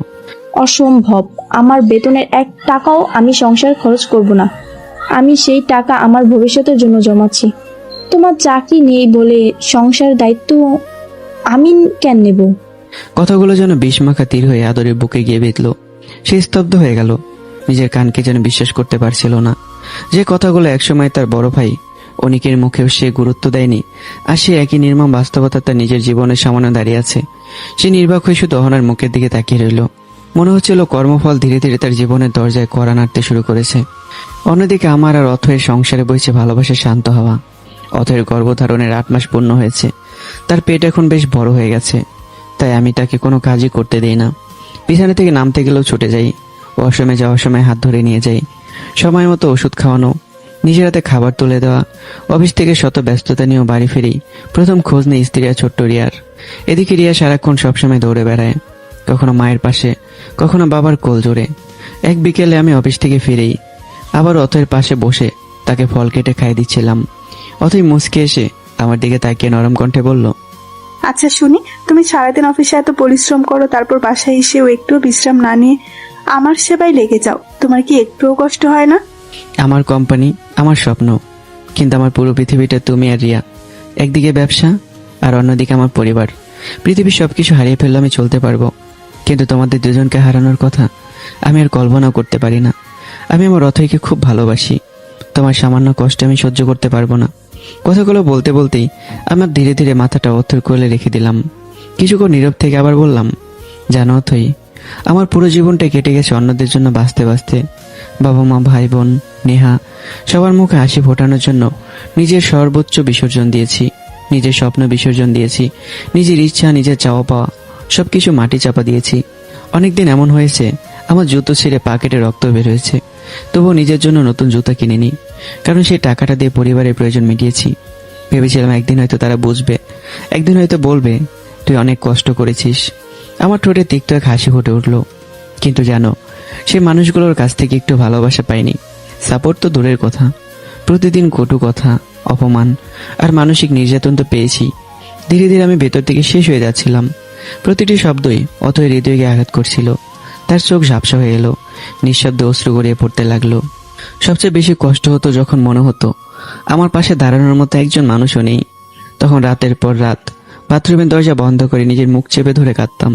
অসম্ভব। আমার বেতনের 1 টাকাও আমি সংসার খরচ করব না। আমি সেই টাকা আমার ভবিষ্যতের জন্য জমাচ্ছি। তোমার চাকরি নেই বলে সংসার দায়িত্ব আমি কেন নেব? কথাগুলো যেন বিষমাখা তীর হয়ে আদরের বুকে গিয়ে বিঁধল। সে স্তব্ধ হয়ে গেল। নিজের কানকে যেন বিশ্বাস করতে পারছিল না। যে কথাগুলো একসময় তার বড় ভাই অনিকের মুখেও সে গুরুত্ব দেয়নি, আর সে একই নির্মম বাস্তবতা তার নিজের জীবনের সামনে দাঁড়িয়ে আছে। সে নির্বাক হয়ে শুধু অহনার মুখের দিকে তাকিয়ে রইল। মনে হচ্ছিল কর্মফল ধীরে ধীরে তার জীবনের দরজায় কড়া নাড়তে শুরু করেছে। অন্যদিকে আমার আর অথয়ের সংসারে বইছে ভালোবাসার শান্ত হাওয়া। অথয়ের গর্ভধারণের 8 মাস পূর্ণ হয়েছে। তার পেট এখন বেশ বড় হয়ে গেছে। তাই আমি তাকে কোনো কাজই করতে দিই না। বিছানা থেকে নামতে গেলেও ছুটে যাই। ওয়াশরুমে যাওয়ার সময় হাত ধরে নিয়ে যাই। সময় মতো ওষুধ খাওয়ানো, নিজের হাতে খাবার তুলে দেওয়া। অফিস থেকে শত ব্যস্ততা নিয়েও বাড়ি ফিরি প্রথম খোঁজ নেই স্ত্রী আর ছোট্ট রিয়ার। এদিকে রিয়া সারাক্ষণ সবসময় দৌড়ে বেড়ায়, কখনো মায়ের পাশে, কখনো বাবার কোল জোরে। এক বিকেলে আমি অফিস থেকে ফিরেই আবার অথয়ের পাশে বসে তাকে ফল কেটে খাইয়ে দিচ্ছিলাম। অথই মুচকে এসে আমার দিকে তাকিয়ে নরম কণ্ঠে বলল, আচ্ছা শুনি, তুমি সারাদিন অফিসে এত পরিশ্রম করো, তারপর বাসায় এসেও একটু বিশ্রাম না নিয়ে আমার সেবায় লেগে যাও। তোমার কি একটুও কষ্ট হয় না? আমার কোম্পানি, আমার স্বপ্ন, কিন্তু আমার পুরো পৃথিবীটা তুমি আর রিয়া। একদিকে ব্যবসা আর অন্যদিকে আমার পরিবার। পৃথিবীর সবকিছু হারিয়ে ফেললে আমি চলতে পারবো, কিন্তু তোমাদের দুজনকে হারানোর কথা আমি আর কল্পনাও করতে পারি না। আমি আমার অথৈকে খুব ভালোবাসি। তোমার সামান্য কষ্ট আমি সহ্য করতে পারবো না। কথাগুলো বলতে বলতেই আমার ধীরে ধীরে মাথাটা অথৈর কোলে রেখে দিলাম। কিছুক্ষণ নীরব থেকে আবার বললাম, জানো অথৈ, আমার পুরো জীবনটা কেটে গেছে অন্যদের জন্য বাঁচতে বাঁচতে। বাবা মা, ভাই বোন, নেহা, সবার মুখে হাসি ফোটানোর জন্য নিজের সর্বোচ্চ বিসর্জন দিয়েছি, নিজের স্বপ্ন বিসর্জন দিয়েছি, নিজের ইচ্ছা, নিজের চাওয়া পাওয়া সবকিছু মাটি চাপা দিয়েছি। অনেকদিন এমন হয়েছে আমার জুতো ছিঁড়ে পা কেটে রক্ত বের হয়েছে, তবুও নিজের জন্য নতুন জুতা কিনিনি, কারণ সেই টাকাটা দিয়ে পরিবারের প্রয়োজন মিটিয়েছি। ভেবেছিলাম একদিন হয়তো তারা বুঝবে, একদিন হয়তো বলবে তুই অনেক কষ্ট করেছিস। আমার ঠোঁটে তিক্ত এক হাসি ফুটে উঠল। কিন্তু জানো, সেই মানুষগুলোর কাছ থেকে একটু ভালোবাসা পাইনি। সাপোর্ট তো দূরের কথা, প্রতিদিন কটু কথা, অপমান আর মানসিক নির্যাতন তো পেয়েছি। ধীরে ধীরে আমি ভেতর থেকে শেষ হয়ে যাচ্ছিলাম। প্রতিটি শব্দই অথই হৃদয়কে আঘাত করছিল। তার চোখ ঝাপসা হয়ে এলো, নিঃশব্দে অশ্রু গড়িয়ে পড়তে লাগলো। সবচেয়ে বেশি কষ্ট হতো যখন মনে হতো আমার পাশে দাঁড়ানোর মতো একজন মানুষও নেই। তখন রাতের পর রাত বাথরুমের দরজা বন্ধ করে নিজের মুখ চেপে ধরে কাঁদতাম,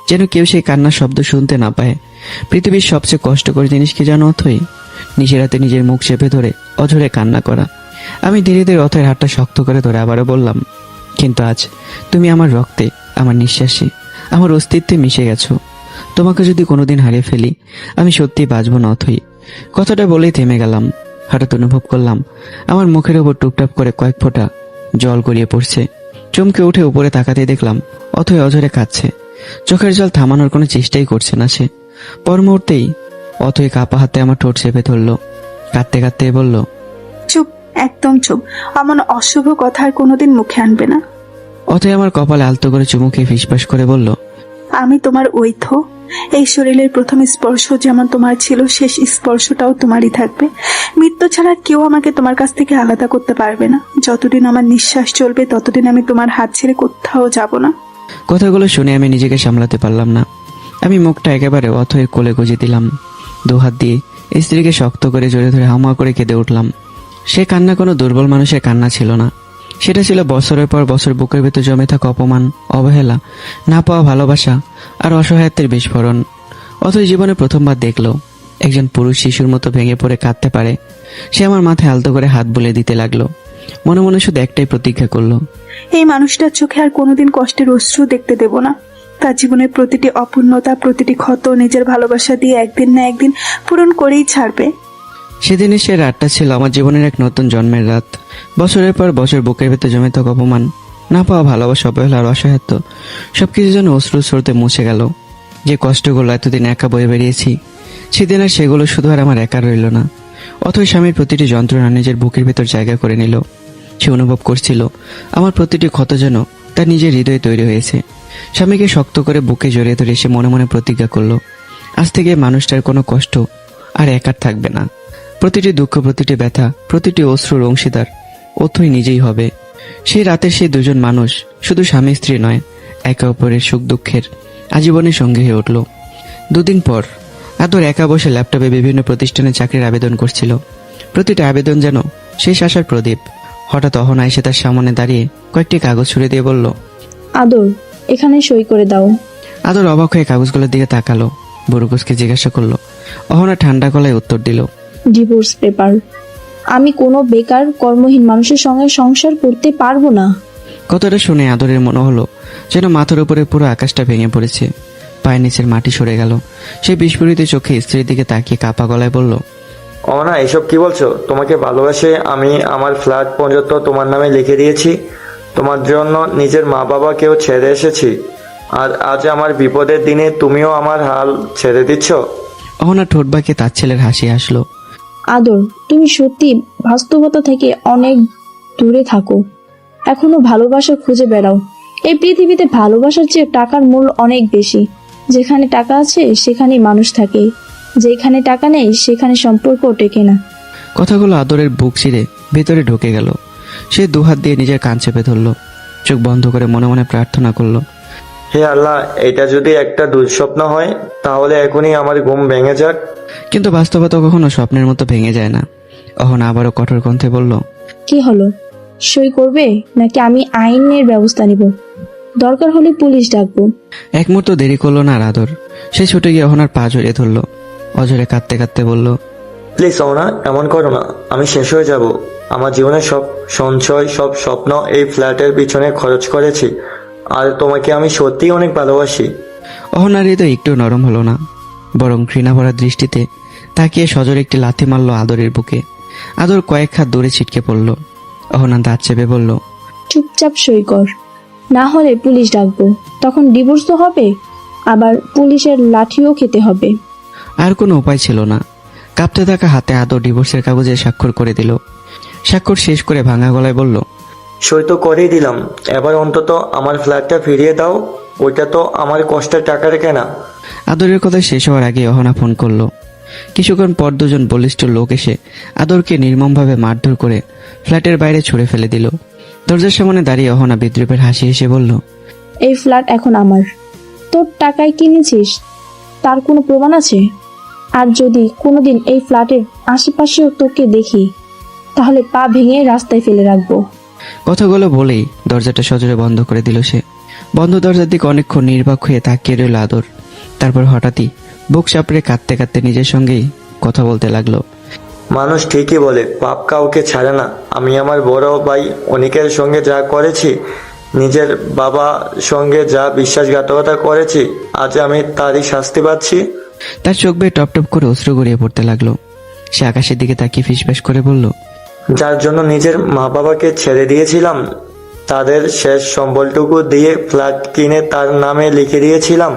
যেন কেউ সেই কান্নার শব্দ শুনতে না পায়। পৃথিবীর সবচেয়ে কষ্টকর জিনিস কি জানো অথই? নিজের হাতে নিজের মুখ চেপে ধরে অঝরে কান্না করা। আমি ধীরে ধীরে অথয়ের হাতটা শক্ত করে ধরে আবারও বললাম, কিন্তু আজ তুমি আমার রক্তে, আমার নিঃশ্বাসে, আমার অস্তিত্বে মিশে গেছো। তোমাকে যদি কোনোদিন হারিয়ে ফেলি আমি সত্যিই বাঁচব না অথই। কথাটা বলেই থেমে গেলাম। হঠাৎ অনুভব করলাম আমার মুখের ওপর টুপটাপ করে কয়েক ফোঁটা জল গড়িয়ে পড়ছে। চমকে উঠে উপরে তাকাতে দেখলাম অথই অঝরে কাঁদছে। চোখের জল থামানোর কোনো চেষ্টাই করছে না সে। পর মুহূর্তেই অথই কাপা হাতে আমার ঠোঁট চেপে ধরলো, কাঁদতে কাঁদতে বলল, চুপ, একদম চুপ। আমার অশুভ কথা আর কোনোদিন মুখে আনবে না। অথই আমার কপালে আলতো করে চুমু খেয়ে ফিসফাস করে বলল, আমি তোমার ঐথ। এই শরীরের প্রথম স্পর্শ যেমন তোমার ছিল, শেষ স্পর্শটাও তোমারই থাকবে। মৃত্যু ছাড়া কেউ আমাকে তোমার কাছ থেকে আলাদা করতে পারবে না। যতদিন আমার নিঃশ্বাস চলবে ততদিন আমি তোমার হাত ছেড়ে কোথাও যাব না। কথাগুলো শুনে আমি নিজেকে সামলাতে পারলাম না। আমি মুখটা একেবারে অথয়ের কোলে গুজে দিলাম। 2 হাত দিয়ে স্ত্রীকে শক্ত করে জড়িয়ে ধরে হামা করে কেঁদে উঠলাম। সে কান্না কোনো দুর্বল মানুষের কান্না ছিল না, সেটা ছিল বছরের পর বছর বুকের ভেতর জমে থাকা অপমান, অবহেলা, না পাওয়া ভালোবাসা আর অসহায়ত্বের বিস্ফোরণ। অথই জীবনে প্রথমবার দেখলো একজন পুরুষ শিশুর মতো ভেঙে পড়ে কাঁদতে পারে। সে আমার মাথায় আলতো করে হাত বুলে দিতে লাগলো। মনে মনে শুধু একটাই প্রতিজ্ঞা করলো, এই মানুষটার চোখে আর কোনোদিন কষ্টের অশ্রু দেখতে দেব না। তার জীবনের প্রতিটি অপূর্ণতা, প্রতিটি ক্ষত নিজের ভালোবাসা দিয়ে একদিন না একদিন পূরণ করেই ছাড়বে। সেদিনের সে রাতটা ছিল আমার জীবনের এক নতুন জন্মের রাত। বছরের পর বছর বুকের ভেতর জমে থাকা অপমান, না পাওয়া ভালোবাসা, অবহেলা আর অসহায়ত্ব সবকিছু যেন অশ্রু স্রোতে মুছে গেল। যে কষ্টগুলো এতদিন একা বয়ে বেরিয়েছি, সেদিন আর সেগুলো শুধু আর আমার একা রইল না। অথই স্বামীর প্রতিটি যন্ত্রণা নিজের বুকের ভেতর জায়গা করে নিল। সে অনুভব করছিল আমার প্রতিটি ক্ষত যেন তার নিজের হৃদয়ে তৈরি হয়েছে। স্বামীকে শক্ত করে বুকে জড়িয়ে ধরে সে মনে মনে প্রতিজ্ঞা করলো, আজ থেকে মানুষটার কোনো কষ্ট আর একার থাকবে না। প্রতিটি দুঃখ, প্রতিটি ব্যথা, প্রতিটি অশ্রুর অংশীদার অথই নিজেই হবে। সেই রাতে সেই দুজন মানুষ শুধু স্বামী স্ত্রী নয়, একে অপরের সুখ দুঃখের আজীবনের সঙ্গী হয়ে উঠল। দুদিন পর আদর একা বসে ল্যাপটপে বিভিন্ন প্রতিষ্ঠানে চাকরির আবেদন করছিল। প্রতিটা আবেদন যেন শেষ আসার প্রদীপ। হঠাৎ অহনা এসে তার সামনে দাঁড়িয়ে কয়েকটি কাগজ ছুড়ে দিয়ে বলল, আদর, এখানে সই করে দাও। আদর অবাক হয়ে কাগজগুলোর দিকে তাকালো, বুড়ুকুসকে জিজ্ঞাসা করলো। অহনা ঠান্ডা গলায় উত্তর দিল, ডিভোর্স পেপার। আমি কোনো বেকার কর্মহীন মানুষের সঙ্গে সংসার করতে পারবো না। কথাটা শুনে আদরের মনে হলো যেন মাথার উপরে পুরো আকাশটা ভেঙে পড়েছে। পায়ের নিচের মাটি সরে গেল। সে বিস্ফোরিত চোখে স্ত্রীর দিকে তাকিয়ে কাপা গলায় বলল, অহনা, এসব কি বলছো? তোমাকে ভালোবাসে আমি আমার ফ্ল্যাট পর্যন্ত তোমার নামে লিখে দিয়েছি। তোমার জন্য নিজের মা বাবাকেও ছেড়ে এসেছি, আর আজ আমার বিপদের দিনে তুমিও আমার হাল ছেড়ে দিচ্ছ। অহনা ঠোঁট বাঁকিয়ে তার ছেলের হাসি আসলো। আদর, তুমি সত্যি বাস্তবতা থেকে অনেক দূরে থাকো। এখনো ভালোবাসা খুঁজে বেড়াও। এই পৃথিবীতে ভালোবাসার চেয়ে টাকার মূল্য অনেক বেশি। যেখানে টাকা আছে সেখানেই মানুষ থাকে, যেখানে টাকা নেই সেখানে সম্পর্ক টেকে না। কথাগুলো আদরের বুক ছিঁড়ে ভেতরে ঢুকে গেল। সে দুহাত দিয়ে নিজের কান চেপে ধরল, চোখ বন্ধ করে মনে মনে প্রার্থনা করলো, হে আল্লাহ, এটা যদি একটা দুঃস্বপ্ন হয় তাহলে এখনই আমার ঘুম ভেঙে যাক। কিন্তু বাস্তবতা কখনো স্বপ্নের মতো ভেঙে যায় না। অহনা আবারও কঠোর কণ্ঠে বলল, কি হলো, সই করবে নাকি আমি আইনের ব্যবস্থা নিব? দরকার হলে পুলিশ ডাকবো। এক মুহূর্ত দেরি করলো না আর আদর। সে ছুটে গিয়ে অহনার পা জড়িয়ে ধরল, অজরে কাঁদতে কাঁদতে বলল, প্লিজ অহনা, এমন করো না। আমি শেষ হয়ে যাব। আমার জীবনের সব সঞ্চয়, সব স্বপ্ন এই ফ্ল্যাটের পিছনে খরচ করেছি, আর তোমাকে আমি সত্যিই অনেক ভালোবাসি। অহনার হৃদয় একটু নরম হলো না, বরং ঘৃণা ভরা দৃষ্টিতে তাকিয়ে সজোরে একটি লাথি মারল আদরের বুকে। আদর কয়েক হাত দূরে ছিটকে পড়ল। অহনা দাঁত চেপে বলল, চুপচাপ সই কর, না হলে পুলিশ ডাকবো। তখন ডিভোর্স তো হবে, আবার পুলিশের লাঠিও খেতে হবে। আর কোনো উপায় ছিল না। কাঁপতে থাকা হাতে আদর ডিভোর্সের কাগজে স্বাক্ষর করে দিল। স্বাক্ষর শেষ করে ভাঙা গলায় বলল, সই তো করেই দিলাম, এবার অন্তত আমার ফ্ল্যাটটা ফিরিয়ে দাও। ওইটা তো আমার কষ্টের টাকার কেনা। আদরের কথা শেষ হওয়ার আগে অহনা ফোন করলো। কিছুক্ষণ পর দুজন বলিষ্ঠ লোক এসে আদরকে নির্মমভাবে মারধর করে ফ্ল্যাটের বাইরে ছুঁড়ে ফেলে দিল। দরজার সামনে দাঁড়িয়ে অহনা বিদ্রুপের হাসি হেসে বলল, এই ফ্ল্যাট এখন আমার। তোর টাকায় কিনেছিস, তার কোনো প্রমাণ আছে? আর যদি কোনোদিন এই ফ্ল্যাটের আশেপাশেও তোকে দেখি, তাহলে পা ভেঙে রাস্তায় ফেলে রাখবো। কথাগুলো বলেই দরজাটা সজোরে বন্ধ করে দিল সে। বন্ধ দরজার দিকে অনেকক্ষণ নির্বাক হয়ে তাকিয়ে রইল আদর। তারপর হঠাৎই বুক চাপড়ে কাঁদতে কাঁদতে নিজের সঙ্গেই কথা বলতে লাগলো, মানুষ ঠিকই বলে, পাপ কাউকে ছাড়ে না। আমি আমার বড় ভাই অনিকের সঙ্গে যা করেছি, নিজের বাবার সঙ্গে যা বিশ্বাসঘাতকতা করেছি, আজ আমি তারই শাস্তি পাচ্ছি। তার চোখ বেয়ে টপ টপ করে অশ্রু গড়িয়ে পড়তে লাগলো। সে আকাশের দিকে তাকিয়ে ফিসফাস করে বলল, যার জন্য নিজের মা বাবাকে ছেড়ে দিয়েছিলাম, তাদের শেষ সম্বলটুকু দিয়ে ফ্ল্যাট কিনে তার নামে লিখে দিয়েছিলাম,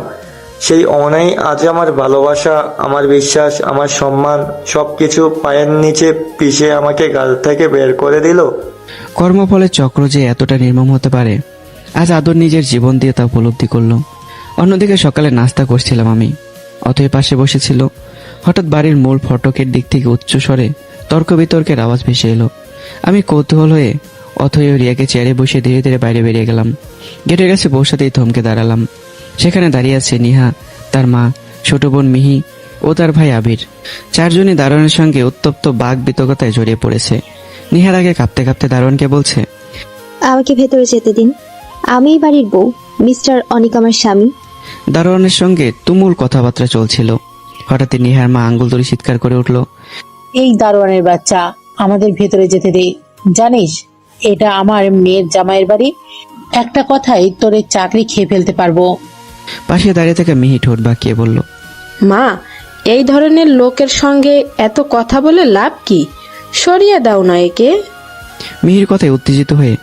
সেই অনাই আজ আমার ভালোবাসা, আমার বিশ্বাস, আমার সম্মান সবকিছু পায়ের নিচে পিষে আমাকে গাল থেকে বের করে দিল। কর্মফলের চক্র যে এতটা নির্মম হতে পারে, আজ আদর নিজের জীবন দিয়ে তা উপলব্ধি করলো। অন্যদিকে সকালে নাস্তা করছিলাম আমি, অতএব পাশে বসেছিল। হঠাৎ বাড়ির মূল ফটকের দিক থেকে উচ্চ স্বরে তর্ক বিতর্কের আওয়াজ ভেসে এলো। আমি কৌতূহল হয়ে অথই রিয়াকে চেয়ারে বসে ধীরে ধীরে বাইরে বেরিয়ে গেলাম। গেটের কাছে বসাতেই থমকে দাঁড়ালাম। সেখানে দাঁড়িয়ে আছে নিহা, তার মা, ছোট বোন মিহি ও তার ভাই আবির। চারজনই দারোয়ানের সঙ্গে উত্তপ্ত বাক বিতর্কতায় জড়িয়ে পড়েছে। নিহার আগে কাঁপতে কাঁপতে দারোয়ানকে বলছে, আমাকে ভেতরে যেতে দিন, আমি বাড়ির বউ, মিস্টার অনিক আমার স্বামী। দারোয়ানের সঙ্গে তুমুল কথাবার্তা চলছিল। হঠাৎই নিহার মা আঙ্গুল ধরে চিৎকার করে উঠল, এই দারোয়ানের বাচ্চা, আমাদের ভেতরে যেতে দে। জানিস এটা আমার মেয়ের জামাইয়ের বাড়ি, একটা কথাই তোরে চাকরি খেয়ে ফেলতে পারবো। পাশে দাঁড়িয়ে থাকা মিহি ঠোঁট বাঁকিয়ে বলল, মা, এই ধরনের লোকের সঙ্গে এত কথা বলে লাভ কি? সরিয়ে দাও না একে। মিহির কথায় উত্তেজিত হয়ে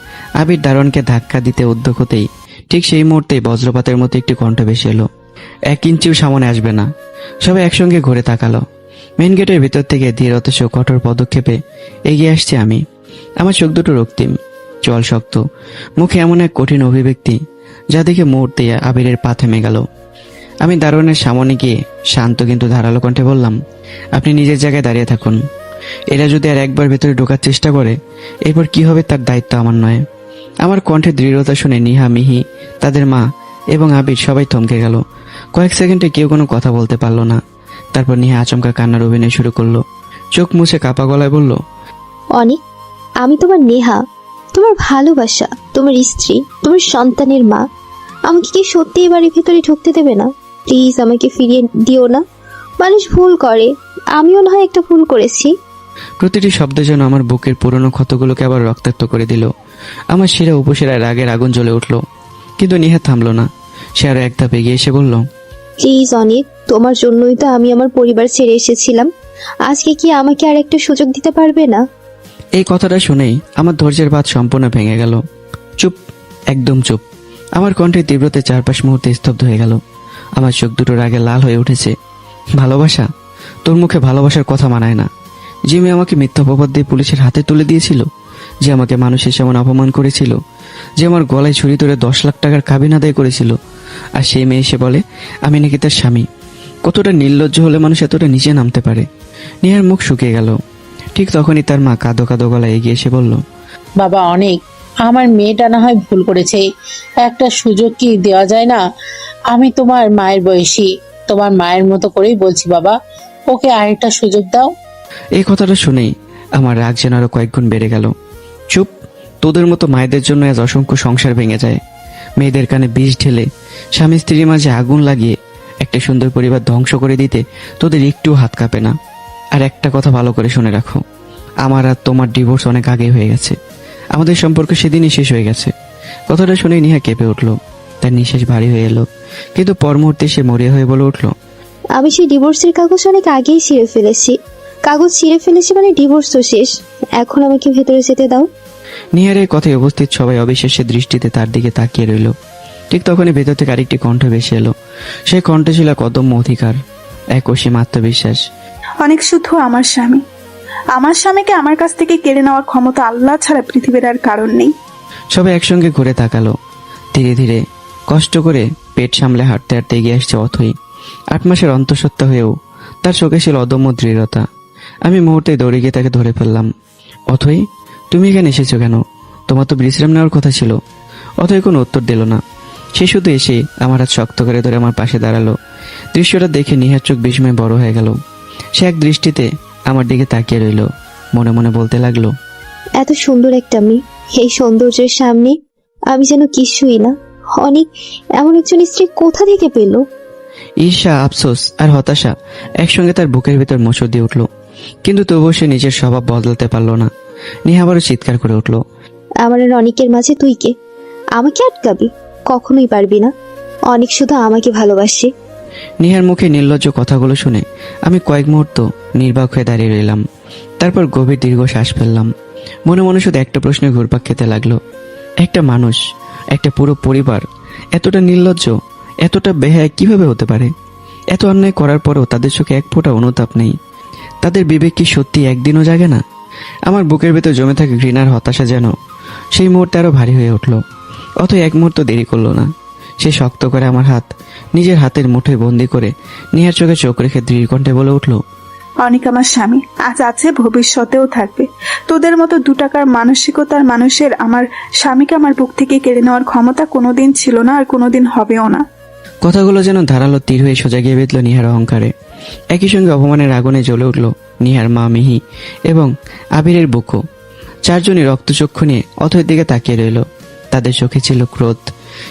আবির দারোয়ানকে ধাক্কা দিতে উদ্যোগ হতেই ঠিক সেই মুহূর্তেই বজ্রপাতের মতো একটি কণ্ঠ ভেসে এলো, 1 ইঞ্চিও সামনে আসবে না। সবাই একসঙ্গে ঘুরে তাকালো। মেন গেটের ভিতর থেকে ধীর অথচ কঠোর পদক্ষেপে এগিয়ে আসছে আমি। আমার চোখ দুটো রক্তিম, চল শক্ত, মুখে এমন এক কঠিন অভিব্যক্তি যা দেখে মুহূর্তে আবিরের পা থেমে গেল। আমি দারোয়ানের সামনে গিয়ে শান্ত কিন্তু ধারালো কণ্ঠে বললাম, আপনি নিজের জায়গায় দাঁড়িয়ে থাকুন। এরা যদি আর একবার ভেতরে ঢোকার চেষ্টা করে এরপর কি হবে তার দায়িত্ব আমার নয়। আমার কণ্ঠে দৃঢ়তা শুনে নিহা, মিহি, তাদের মা এবং আবির সবাই থমকে গেল। কয়েক সেকেন্ডে কেউ কোনো কথা বলতে পারলো না। তারপর নিহা আচমকা কান্নার অভিনয় শুরু করলো। চোখ মুছে কাপা গলায় বলল, অনেক, আমি তোমার নেহা, তোমার ভালোবাসা, তোমার স্ত্রী, তোমার সন্তানের মা। আমাকে কি সত্যি এই বাড়ির ভেতরে ঢুকতে দেবে না? প্লিজ আমাকে ফিরিয়ে দিও না। মানুষ ভুল করে, আমিও না হয় একটা ভুল করেছি। প্রতিটি শব্দ যেন আমার বুকের পুরনো ক্ষতগুলোকে আবার রক্তাক্ত করে দিল। আমার শিরা উপশিরায় রাগের আগুন জ্বলে উঠল, কিন্তু নিহা থামলো না। সে আরো এক ধাপ এগিয়ে এসে বলল, প্লিজ অনেক, তোমার জন্যই তো আমি আমার পরিবার ছেড়ে এসেছিলাম। আজকে কি আমাকে আর একটা সুযোগ দিতে পারবে না? এই কথাটা শুনেই আমার ধৈর্যের বাঁধ সম্পূর্ণ ভেঙে গেল। চুপ, একদম চুপ। আমার কণ্ঠের তীব্রতে চারপাশ মুহূর্তে স্তব্ধ হয়ে গেল। আমার চোখ দুটো রাগে লাল হয়ে উঠেছে। ভালোবাসা? তোর মুখে ভালোবাসার কথা মানায় না। যে মেয়ে আমাকে মিথ্যা অপবাদ দিয়ে পুলিশের হাতে তুলে দিয়েছিল, যে আমাকে মানুষের সামনে অপমান করেছিল, যে আমার গলায় ছুরি ধরে 10 লাখ টাকার কাবিন আদায় করেছিল, আর সেই মেয়ে এসে বলে আমি নাকি তার স্বামী। কতটা নির্লজ্জ হলে মানুষ এতটা নিচে নামতে পারে? নিহার মুখ শুকিয়ে গেল। ঠিক তখনই তার মা কাঁদো কাঁদো গলায় এগিয়ে এসে বলল, বাবা অনেক, আমার মেয়েটা না হয় ভুল করেছে, একটা সুযোগ কি দেওয়া যায় না? আমি তোমার মায়ের বয়সী, তোমার মায়ের মতো করেই বলছি বাবা, ওকে আরেকটা সুযোগ দাও। এই কথাটা শুনেই আমার রাগ যেন আরো কয়েক গুণ বেড়ে গেল। চুপ, তোদের মতো মায়েদের জন্য আজ অসংখ্য সংসার ভেঙে যায়। মেয়েদের কানে বিষ ঢেলে স্বামী স্ত্রীর মাঝে আগুন লাগিয়ে একটা সুন্দর পরিবার ধ্বংস করে দিতে তোদের একটু হাত কাঁপে না। আর একটা কথা ভালো করে শুনে রাখো, আমার আর তোমার ডিভোর্স অনেক আগে হয়ে গেছে। আমাদের সম্পর্ক সেদিনই শেষ হয়ে গেছে। কথাটা শুনে নিহা কেঁপে উঠল, তার নিঃশ্বাস ভারী হয়ে এলো, কিন্তু পর মুহূর্তে সে মরিয়া হয়ে বলে উঠল, আমি সেই ডিভোর্সের কাগজ অনেক আগেই ছিঁড়ে ফেলেছি। কাগজ ছিঁড়ে ফেলেছি মানে ডিভোর্স তো শেষ। এখন আমাকে ভেতরে যেতে দাও। নিহার এই কথায় উপস্থিত সবাই অবিশ্বাসের দৃষ্টিতে তার দিকে তাকিয়ে রইল। ঠিক তখনই ভেতর থেকে আরেকটি কণ্ঠ ভেসে এলো। সেই কণ্ঠ ছিল এক অদম্য অধিকার, এক অসীম আত্মবিশ্বাস। অনেক শুধু আমার স্বামী। আমার স্বামীকে আমার কাছ থেকে কেড়ে নেওয়ার ক্ষমতা আল্লাহ ছাড়া পৃথিবীর আর কারণ নেই। সবাই একসঙ্গে ঘুরে তাকালো। ধীরে ধীরে কষ্ট করে পেট সামলে হাঁটতে হাঁটতে এগিয়ে আসছে অথই। 8 মাসের অন্তঃসত্ত্বা হয়েও তার চোখে ছিল অদম্য দৃঢ়তা। আমি মুহূর্তে দৌড়ে গিয়ে তাকে ধরে ফেললাম। অথই, তুমি এখানে এসেছো কেন? তোমার তো বিশ্রাম নেওয়ার কথা ছিল। অথই কোনো উত্তর দিল না। সে শুধু এসে আমার হাত শক্ত করে ধরে আমার পাশে দাঁড়ালো। দৃশ্যটা দেখে নিহার চোখ বিস্ময়ে বড় হয়ে গেল। সে এক দৃষ্টিতে আমার দিকে তাকিয়ে রইল, মনে মনে বলতে লাগলো, এত সুন্দর একটা মেয়ে, এই সৌন্দর্যের সামনে আমি যেন কিছুই না। অনেক, এমন একজন স্ত্রী কোথা থেকে পেল? ঈর্ষা, আফসোস আর হতাশা একসঙ্গে তার বুকের ভিতর মোচড় দিয়ে উঠল, কিন্তু তবুও সে নিজের স্বভাব বদলাতে পারল না। নিহা আবারও চিৎকার করে উঠল, আমার আর অনেকের মাঝে তুই কে? আমাকে আটকাবি? কখনোই পারবি না। অনেক শুধু আমাকে ভালোবাসে। নিহার মুখে নির্লজ্জ কথাগুলো শুনে আমি কয়েক মুহূর্ত নির্বাক হয়ে দাঁড়িয়ে রইলাম। তারপর গভীর দীর্ঘ শ্বাস ফেললাম। মনে মনে শুধু একটা প্রশ্নে ঘুরপাক খেতে লাগলো, একটা মানুষ, একটা পুরো পরিবার এতটা নির্লজ্জ, এতটা বেহায়া কিভাবে হতে পারে? এত অন্যায় করার পরও তাদের চোখে এক ফোঁটা অনুতাপ নেই। তাদের বিবেক কি সত্যি একদিনও জাগে না? আমার বুকের ভেতর জমে থাকা ঘৃণার হতাশা যেন সেই মুহূর্তে আরো ভারী হয়ে উঠল। অত এক মুহূর্ত দেরি করলো না। সে শক্ত করে আমার হাত নিজের হাতের মুঠোয় বন্দি করে নিহার চোখে চোখ রেখে দৃঢ় কণ্ঠে বলে উঠল, অনেক আমার স্বামী, আজ আছে, ভবিষ্যতেও থাকবে। তোদের মতো 2 টাকার মানসিকতার মানুষের আমার স্বামীকে আমার বুক থেকে কেড়ে নেওয়ার ক্ষমতা কোনোদিন ছিল না, আর কোনোদিন হবেও না। কথাগুলো যেন ধারালো তীর হয়ে সোজা গিয়ে বিঁধল নিহার অহংকারে। একই সঙ্গে অপমানের আগুনে জ্বলে উঠল নিহার মা মিহি এবং আবিরের বুকও। 4 জনই রক্তচক্ষু নিয়ে অথয়ের দিকে তাকিয়ে রইল। তাদের চোখে ছিল ক্রোধ,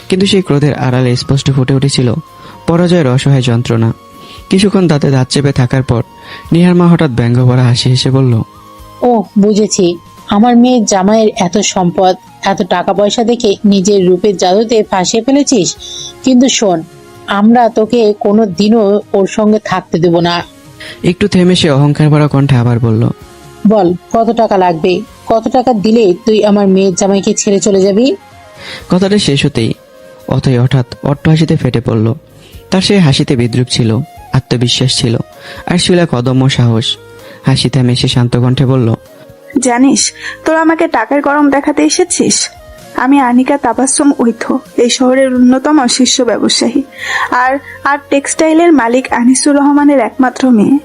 কিন্তু সেই ক্রোধের আড়ালে স্পষ্ট ফুটে উঠেছিল পরাজয়ের অসহায় যন্ত্রণা। কিছুক্ষণ দাঁতে দাঁত চেপে থাকার পর নিহার মা হঠাৎ ব্যঙ্গ ভরা হাসি হেসে বলল, ও বুঝেছি, আমার মেয়ের জামাইয়ের এত সম্পদ, এত টাকা পয়সা দেখে নিজের রূপের জাদুতে ফাঁসিয়ে ফেলেছিস। কিন্তু শোন, আমরা তোকে কোনো দিনও ওর সঙ্গে থাকতে দেব না। একটু থেমে সে অহংকার ভরা কণ্ঠে আবার বলল, বল কত টাকা লাগবে? কত টাকা দিলে তুই আমার মেয়ের জামাইকে ছেড়ে চলে যাবি? কথাটা শেষ হতেই অথই হঠাৎ অট্ট হাসিতে ফেটে পড়ল। তার সেই হাসিতে বিদ্রুপ ছিল, আত্মবিশ্বাস ছিল, আর ছিল এক অদম্য সাহস। হাসি থামে সে শান্ত কণ্ঠে বলল, জানিস তোরা আমাকে টাকার গরম দেখাতে এসেছিস? আমি আনিকা তাবাসসুম ঐথ, এই শহরের অন্যতম শীর্ষ ব্যবসায়ী আর আর টেক্সটাইলের মালিক আনিসুর রহমানের একমাত্র মেয়ে।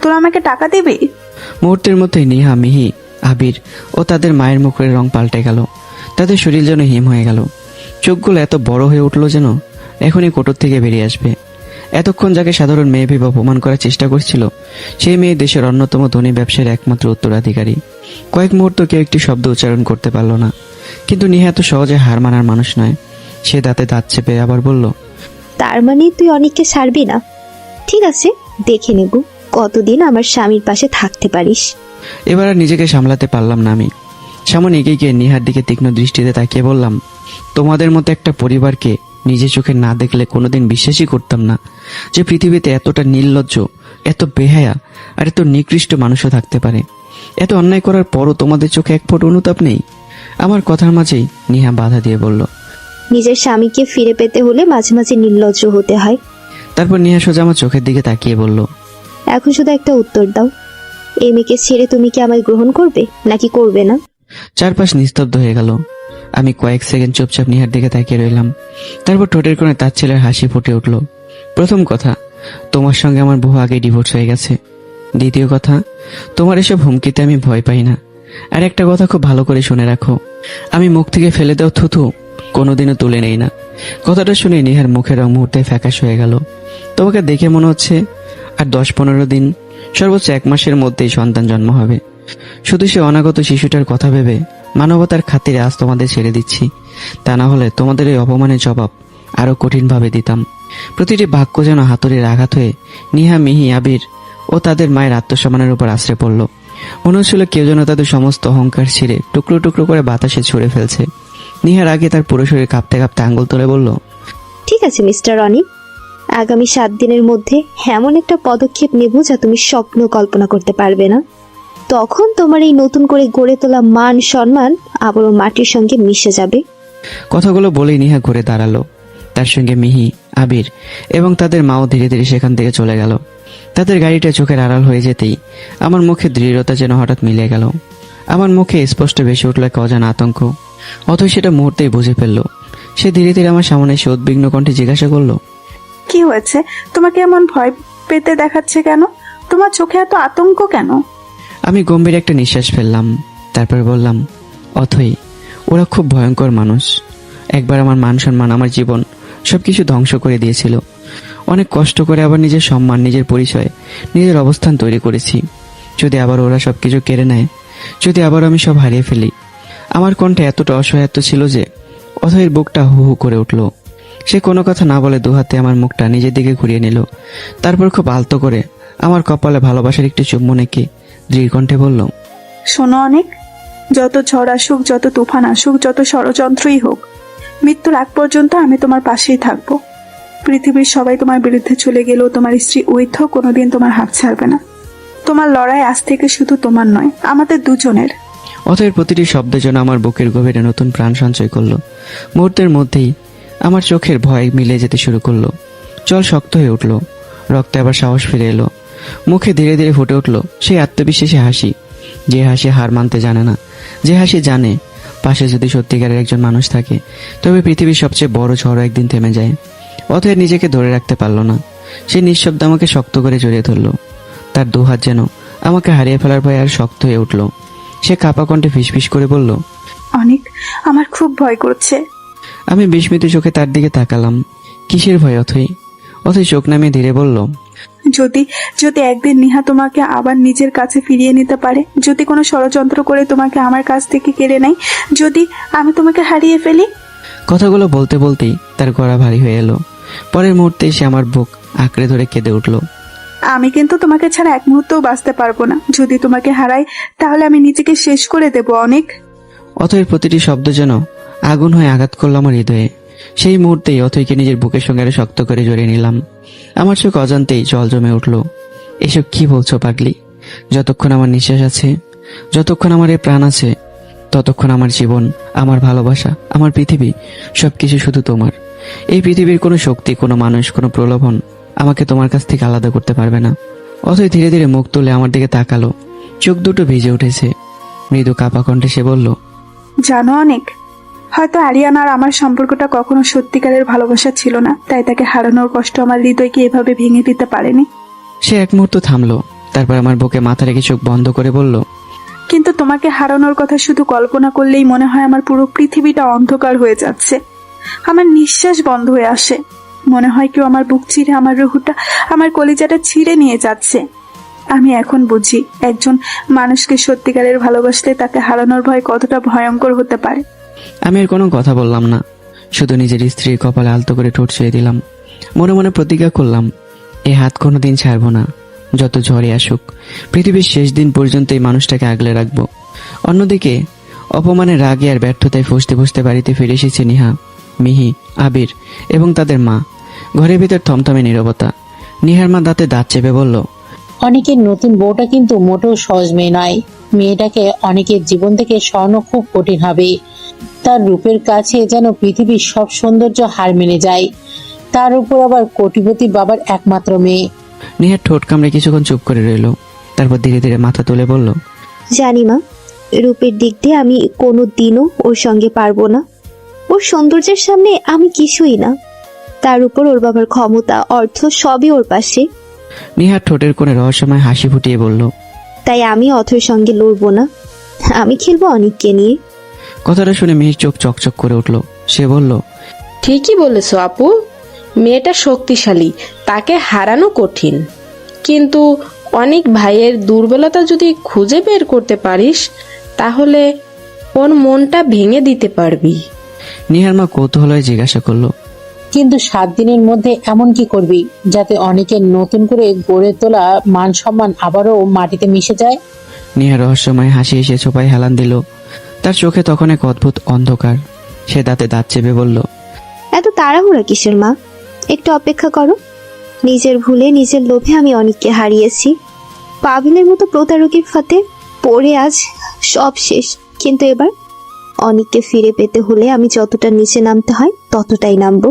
তোরা আমাকে টাকা দিবি? মুহূর্তের মধ্যেই নেহা, মিহি, আবির ও তাদের মায়ের মুখের রং পাল্টে গেল। তাদের শরীর যেন হিম হয়ে গেল। চোখগুলো এত বড় হয়ে উঠল যেন এখনই কোটর থেকে বেরিয়ে আসবে। এতক্ষণ যাকে সাধারণ মেয়ে ভেবে অপমান করার চেষ্টা করছিল, সেই মেয়ে দেশের অন্যতম ধনী ব্যবসায়ের একমাত্র উত্তরাধিকারী। কয়েক মুহূর্ত কেউ একটি শব্দ উচ্চারণ করতে পারল না। কিন্তু নেহা এত সহজে হার মানার মানুষ নয়। সে দাঁতে দাঁত চেপে আবার বলল, তার মানে তুই অনেককে ছাড়বি না? ঠিক আছে, দেখে নেব কতদিন আমার স্বামীর পাশে থাকতে পারিস। এবার আর নিজেকে সামলাতে পারলাম না। আমি সামনে এগিয়ে গিয়ে নিহার দিকে তীক্ষ্ণ দৃষ্টিতে তাকিয়ে বললাম, তোমাদের মতো একটা পরিবারকে নিজে চোখে না দেখলে কোনোদিন বিশ্বাসই করতাম না যে পৃথিবীতে এতটা নির্লজ্জ, এত বেহায়া আর এত নিকৃষ্ট মানুষও থাকতে পারে। এত অন্যায় করার পরও তোমাদের চোখে এক ফোঁটা অনুতাপ নেই। আমার কথার মাঝেই নিহা বাধা দিয়ে বলল, নিজের স্বামীকে ফিরে পেতে হলে মাঝে মাঝে নির্লজ্জ হতে হয়। তারপর নিহা সোজা আমার চোখের দিকে তাকিয়ে বলল, এখন শুধু একটা উত্তর দাও, এই মেয়েকে ছেড়ে তুমি কি আমায় গ্রহণ করবে নাকি করবে না? চারপাশ নিস্তব্ধ হয়ে গেল। আমি কয়েক সেকেন্ড চুপচাপ নিহার দিকে তাকিয়ে রইলাম। তারপর ঠোঁটের কোণে তার ছেলের হাসি ফুটে উঠল। প্রথম কথা, তোমার সঙ্গে আমার বহু আগে ডিভোর্স হয়ে গেছে। দ্বিতীয় কথা, তোমার এসব হুমকিতে আমি ভয় পাই না। আর একটা কথা খুব ভালো করে শুনে রাখো, আমি মুখ থেকে ফেলে দেওয়া থুথু কোনোদিনও তুলে নেই না। কথাটা শুনে নিহার মুখের রং মুহূর্তে ফ্যাকাশ হয়ে গেল। তোমাকে দেখে মনে হচ্ছে আর 10-15 দিন, সর্বোচ্চ 1 মাসের মধ্যেই সন্তান জন্ম হবে। শুধু সে অনাগত শিশুটার কথা ভেবে মানবতার খাতিরে আজ তোমাদের ছেড়ে দিচ্ছি। তা না হলে তোমাদের এই অপমানের জবাব আরো কঠিনভাবে দিতাম। প্রতিটি বাক্য যেন হাতুড়ির আঘাত হয়ে নিহা, মিহি, আবির ও তাদের মায়ের আত্মসম্মানের উপর আশ্রয় পড়ল। মনে হচ্ছিল কেউ যেন তাদের সমস্ত অহংকার ছিঁড়ে টুকরো টুকরো করে বাতাসে ছুঁড়ে ফেলছে। নিহার আগে তার পুরো শরীর কাঁপতে কাঁপতে আঙ্গুল তুলে বলল, ঠিক আছে মিস্টার রনি, আগামী 7 দিনের মধ্যে এমন একটা পদক্ষেপ নেব যা তুমি স্বপ্ন কল্পনা করতে পারবে না। তখন তোমার এই নতুন করে গড়ে তোলা মান সম্মান আবারও মাটির সঙ্গে মিশে যাবে। কথাগুলো বলেই নিহা ঘুরে দাঁড়ালো। তার সঙ্গে মিহি, আবির এবং তাদের মাও ধীরে ধীরে সেখান থেকে চলে গেল। তাদের গাড়িটা চোখের আড়াল হয়ে যেতেই আমার মুখে দৃঢ়তা যেন হঠাৎ মিলে গেল। আমার মুখে স্পষ্ট ভেসে উঠল এক অজানা আতঙ্ক। অথচ সেটা মুহূর্তেই বুঝে ফেললো। সে ধীরে ধীরে আমার সামনে এসে উদ্বিগ্ন কণ্ঠে জিজ্ঞাসা করলো, কি হয়েছে? তোমাকে এমন ভয় পেতে দেখাচ্ছে কেন? তোমার চোখে এত আতঙ্ক কেন? আমি গম্ভীর একটা নিঃশ্বাস ফেললাম। তারপর বললাম, অথই, ওরা খুব ভয়ঙ্কর মানুষ। একবার আমার মান সম্মান, আমার জীবন সবকিছু ধ্বংস করে দিয়েছিল। অনেক কষ্ট করে আবার নিজের সম্মান, নিজের পরিচয়, নিজের অবস্থান তৈরি করেছি। যদি আবার ওরা সবকিছু কেড়ে নেয়, যদি আবার আমি সব হারিয়ে ফেলি। আমার কণ্ঠে এতটা অসহায়ত্ব ছিল যে অথইর বুকটা হু হু করে উঠল। সে কোনো কথা না বলে দুহাতে আমার মুখটা নিজের দিকে ঘুরিয়ে নিল। তারপর খুব আলতো করে আমার কপালে ভালোবাসার একটু চুম্বন এঁকে দৃঢ় কণ্ঠে বলল, শোনো অনেক, যত ঝড় আসুক, যত তুফান আসুক, যত ষড়যন্ত্রই হোক, মৃত্যুর আগ পর্যন্ত আমি তোমার পাশেই থাকবো। পৃথিবীর সবাই তোমার বিরুদ্ধে চলে গেলেও তোমার স্ত্রী ঐথ কোনোদিন তোমার হাত ছাড়বে না। তোমার লড়াই আজ থেকে শুধু তোমার নয়, আমাদের দুজনের। অথয়ের প্রতিটি শব্দের জন্য আমার বুকের গভীরে নতুন প্রাণ সঞ্চয় করলো। মুহূর্তের মধ্যেই আমার চোখের ভয় মিলে যেতে শুরু করলো। জল শক্ত হয়ে উঠল, রক্তে আবার সাহস ফিরে এলো। মুখে ধীরে ধীরে ফুটে উঠল সেই আত্মবিশ্বাসী হাসি, যে হাসি হার মানতে জানে না, যে হাসি জানে পাশে যদি সত্যিকারের একজন মানুষ থাকে তবে পৃথিবীর সবচেয়ে বড় ঝড় একদিন থেমে যায়। অথয়ের নিজেকে ধরে রাখতে পারল না। সে নিঃশব্দে আমাকে শক্ত করে জড়িয়ে ধরল। তার দুহাত যেন আমাকে হারিয়ে ফেলার ভয়ে আর শক্ত হয়ে উঠল। সে কাঁপা কণ্ঠে ফিসফিস করে বলল, অনেক, আমার খুব ভয় করছে। আমি বিস্মিত চোখে তার দিকে তাকালাম। কিসের ভয় অথই? অথই চোখ নামিয়ে ধীরে বলল, যদি যদি একদিন নিহা তোমাকে আবার নিজের কাছে ফিরিয়ে নিতে পারে, যদি কোনো ষড়যন্ত্র করে তোমাকে আমার কাছ থেকে কেড়ে নেয়, যদি আমি তোমাকে হারিয়ে ফেলি। কথাগুলো বলতে বলতেই তার গলা ভারী হয়ে এলো। পরের মুহূর্তে সে আমার বুক আঁকড়ে ধরে কেঁদে উঠল। আমি কিন্তু তোমাকে ছাড়া এক মুহূর্তও বাঁচতে পারবো না। যদি তোমাকে হারাই তাহলে আমি নিজেকে শেষ করে দেব অনেক। অথয়ের প্রতিটি শব্দ যেন আগুন হয়ে আঘাত করলো আমার হৃদয়ে। সেই মুহূর্তেই অথইকে নিজের বুকের সঙ্গে আরো শক্ত করে জড়িয়ে নিলাম। আমার চোখ অজান্তেই জল জমে উঠল। এসব কি বলছো পাগলি? যতক্ষণ আমার নিঃশ্বাস আছে, যতক্ষণ আমার এই প্রাণ আছে, ততক্ষণ আমার জীবন, আমার ভালোবাসা, আমার পৃথিবী সবকিছু শুধু তোমার। এই পৃথিবীর কোনো শক্তি, কোনো মানুষ, কোনো প্রলোভন আমাকে তোমার কাছ থেকে আলাদা করতে পারবে না। অথই ধীরে ধীরে মুখ তুলে আমার দিকে তাকালো। চোখ দুটো ভিজে উঠেছে। মৃদু কাপা কণ্ঠে সে বলল, জানো অনেক, হয়তো আরিয়ান আর আমার সম্পর্কটা কখনো সত্যিকারের ভালোবাসা ছিল না, তাই তাকে হারানোর কষ্ট আমার হৃদয়কে এভাবে ভেঙে দিতে পারেনি। সে এক মুহূর্ত থামলো, তারপর আমার বুকে মাথা রেখে চোখ বন্ধ করে বলল, কিন্তু তোমাকে হারানোর কথা শুধু কল্পনা করলেই মনে হয় আমার পুরো পৃথিবীটা অন্ধকার হয়ে যাচ্ছে। আমার নিঃশ্বাস বন্ধ হয়ে আসে, মনে হয় কেউ আমার বুক চিরে আমার রুহুটা, আমার কলিজাটা ছিঁড়ে নিয়ে যাচ্ছে। আমি এখন বুঝি একজন মানুষকে সত্যিকারের ভালোবাসলে তাকে হারানোর ভয় কতটা ভয়ঙ্কর হতে পারে। আমি আর কোনো কথা বললাম না, শুধু নিজের স্ত্রীর কপালে আলতো করে ঠোঁট ছুঁয়ে দিলাম। মনে মনে প্রতিজ্ঞা করলাম, এ হাত কোনোদিন ছাড়বো না, যত ঝড়ে আসুক। পৃথিবীর শেষ দিন পর্যন্ত এই মানুষটাকে আগলে রাখবো। অন্যদিকে অপমানের রাগে আর ব্যর্থতায় ফুসতে ফুসতে বাড়িতে ফিরে এসেছে নিহা, মিহি, আবির এবং তাদের মা। ঘরের ভিতর থমথমে নীরবতা। নিহার মা দাঁতে দাঁত চেপে বলল, অনেকের নতুন বউটা কিন্তু মোটেও সহজ মেয়ে নয়। মেয়েটাকে অনেকের জীবন থেকে সরানো খুব কঠিন হবে। তার রূপের কাছে যেন পৃথিবীর সব সৌন্দর্য হার মেনে যায়, তার উপর আবার কোটিপতি বাবার একমাত্র মেয়ে। নিহার ঠোঁট কামড়ে কিছুক্ষণ চুপ করে রইল, তারপর ধীরে ধীরে মাথা তুলে বলল, জানি মা, রূপের দিক দিয়ে আমি কোনো দিনও ওর সঙ্গে পারবো না। ওর সৌন্দর্যের সামনে আমি কিছুই না। তার উপর ওর বাবার ক্ষমতা, অর্থ সবই ওর পাশে। নিহার ঠোঁটের কোণে রহস্যময় হাসি ফুটিয়ে বলল, তাই আমি অথর সঙ্গে লড়বো না, আমি খেলবো অনেককে নিয়ে। কথাটা শুনে মিহির চোখ চকচক করে উঠল। সে বলল, ঠিকই বলেছো আপু, মেয়েটা শক্তিশালী, তাকে হারানো কঠিন। কিন্তু অনেক ভাইয়ের দুর্বলতা যদি খুঁজে বের করতে পারিস, তাহলে ওর মনটা ভেঙে দিতে পারবি। নিহার মা কৌতূহল হয়ে জিজ্ঞাসা করলো, কিন্তু 7 দিনের মধ্যে এমন কি করবি যাতে অনেকের নতুন করে গড়ে তোলা মান সম্মান আবারও মাটিতে মিশে যায়? নিহার রহস্যময় হাসি এসে ছোপায় হেলান দিল। তার চোখে তখন এক অদ্ভুত অন্ধকার। সে দাঁতে দাঁত চেপে বলল, এত তাড়াহুড়া কিসের মা? একটু অপেক্ষা করো। নিজের ভুলে, নিজের লোভে আমি অনেককে হারিয়েছি। পাভিলের মতো প্রতারকের ফাঁদে পড়ে আজ সব শেষ। কিন্তু এবার অনেককে ফিরে পেতে হলে আমি যতটা নিচে নামতে হয় ততটাই নামবো।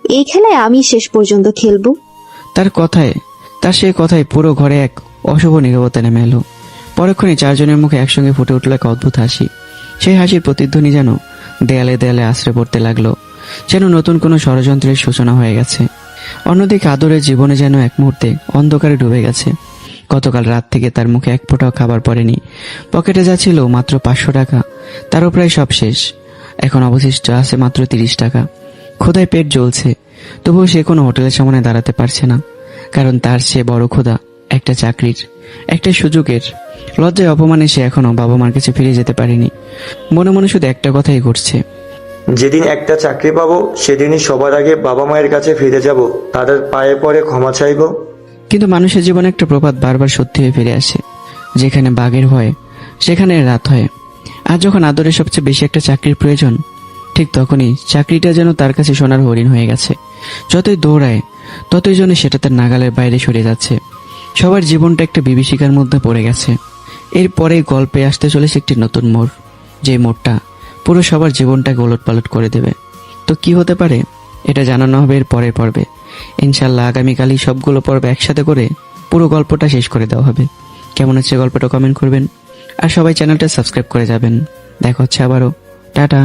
এই খেলায় আমি শেষ পর্যন্ত খেলবো। তার সেই কথায় পুরো ঘরে এক অশুভ নীরবতা নেমে এলো। পরক্ষণে চারজনের মুখে একসঙ্গে ফুটে উঠল এক অদ্ভুত হাসি। সেই হাসির প্রতিধ্বনি যেন দেয়ালে দেয়ালে আশ্রে পড়তে লাগলো, যেন নতুন কোনো ষড়যন্ত্রের সূচনা হয়ে গেছে। অন্যদিকে আদরের জীবনে যেন এক মুহূর্তে অন্ধকারে ডুবে গেছে। গতকাল রাত থেকে তার মুখে এক ফোঁটাও খাবার পড়েনি। পকেটে যা ছিল মাত্র 500 টাকা, তারও প্রায় সব শেষ। এখন অবশিষ্ট আছে মাত্র 30 টাকা। ক্ষুধায় পেট জ্বলছে, তবুও সে কোনো হোটেলের সামনে দাঁড়াতে পারছে না, কারণ তার সে বড় ক্ষুধা একটা চাকরির, একটা সুযোগের। লজ্জায় অপমানে সে এখনো বাবা মার কাছে ফিরে যেতে পারেনি। মনে মনে শুধু একটা কথাই ঘটছে, যেদিন একটা চাকরি পাবো সেদিনই সবার আগে বাবা মায়ের কাছে ফিরে যাব, তাদের পায়ে পড়ে ক্ষমা চাইবো। কিন্তু মানুষের জীবনে একটা প্রবাদ বারবার সত্যি হয়ে ফিরে আসে। যেখানে বাঘের হয় সেখানে রাত হয়। আর যখন আদরের সবচেয়ে বেশি একটা চাকরির প্রয়োজন, ঠিক তখনই চাকরিটা যেন তার কাছে সোনার হরিণ হয়ে গেছে। যতই দৌড়ায় ততই যেন সেটা তার নাগালের বাইরে সরে যাচ্ছে। সবার জীবনটা একটা বিভীষিকার মধ্যে পড়ে গেছে। এরপরে গল্পে আসতে চলেছে একটি নতুন মোড়, যে মোড়টা পুরো সবার জীবনটাকে ওলটপালট করে দেবে। তো কি হতে পারে এটা জানানো হবে এর পরের পর্বে। ইনশাল্লাহ আগামীকালই সবগুলো পর্ব একসাথে করে পুরো গল্পটা শেষ করে দেওয়া হবে। কেমন হচ্ছে গল্পটা কমেন্ট করবেন, আর সবাই চ্যানেলটা সাবস্ক্রাইব করে যাবেন। দেখা হচ্ছে আবারও। টাটা।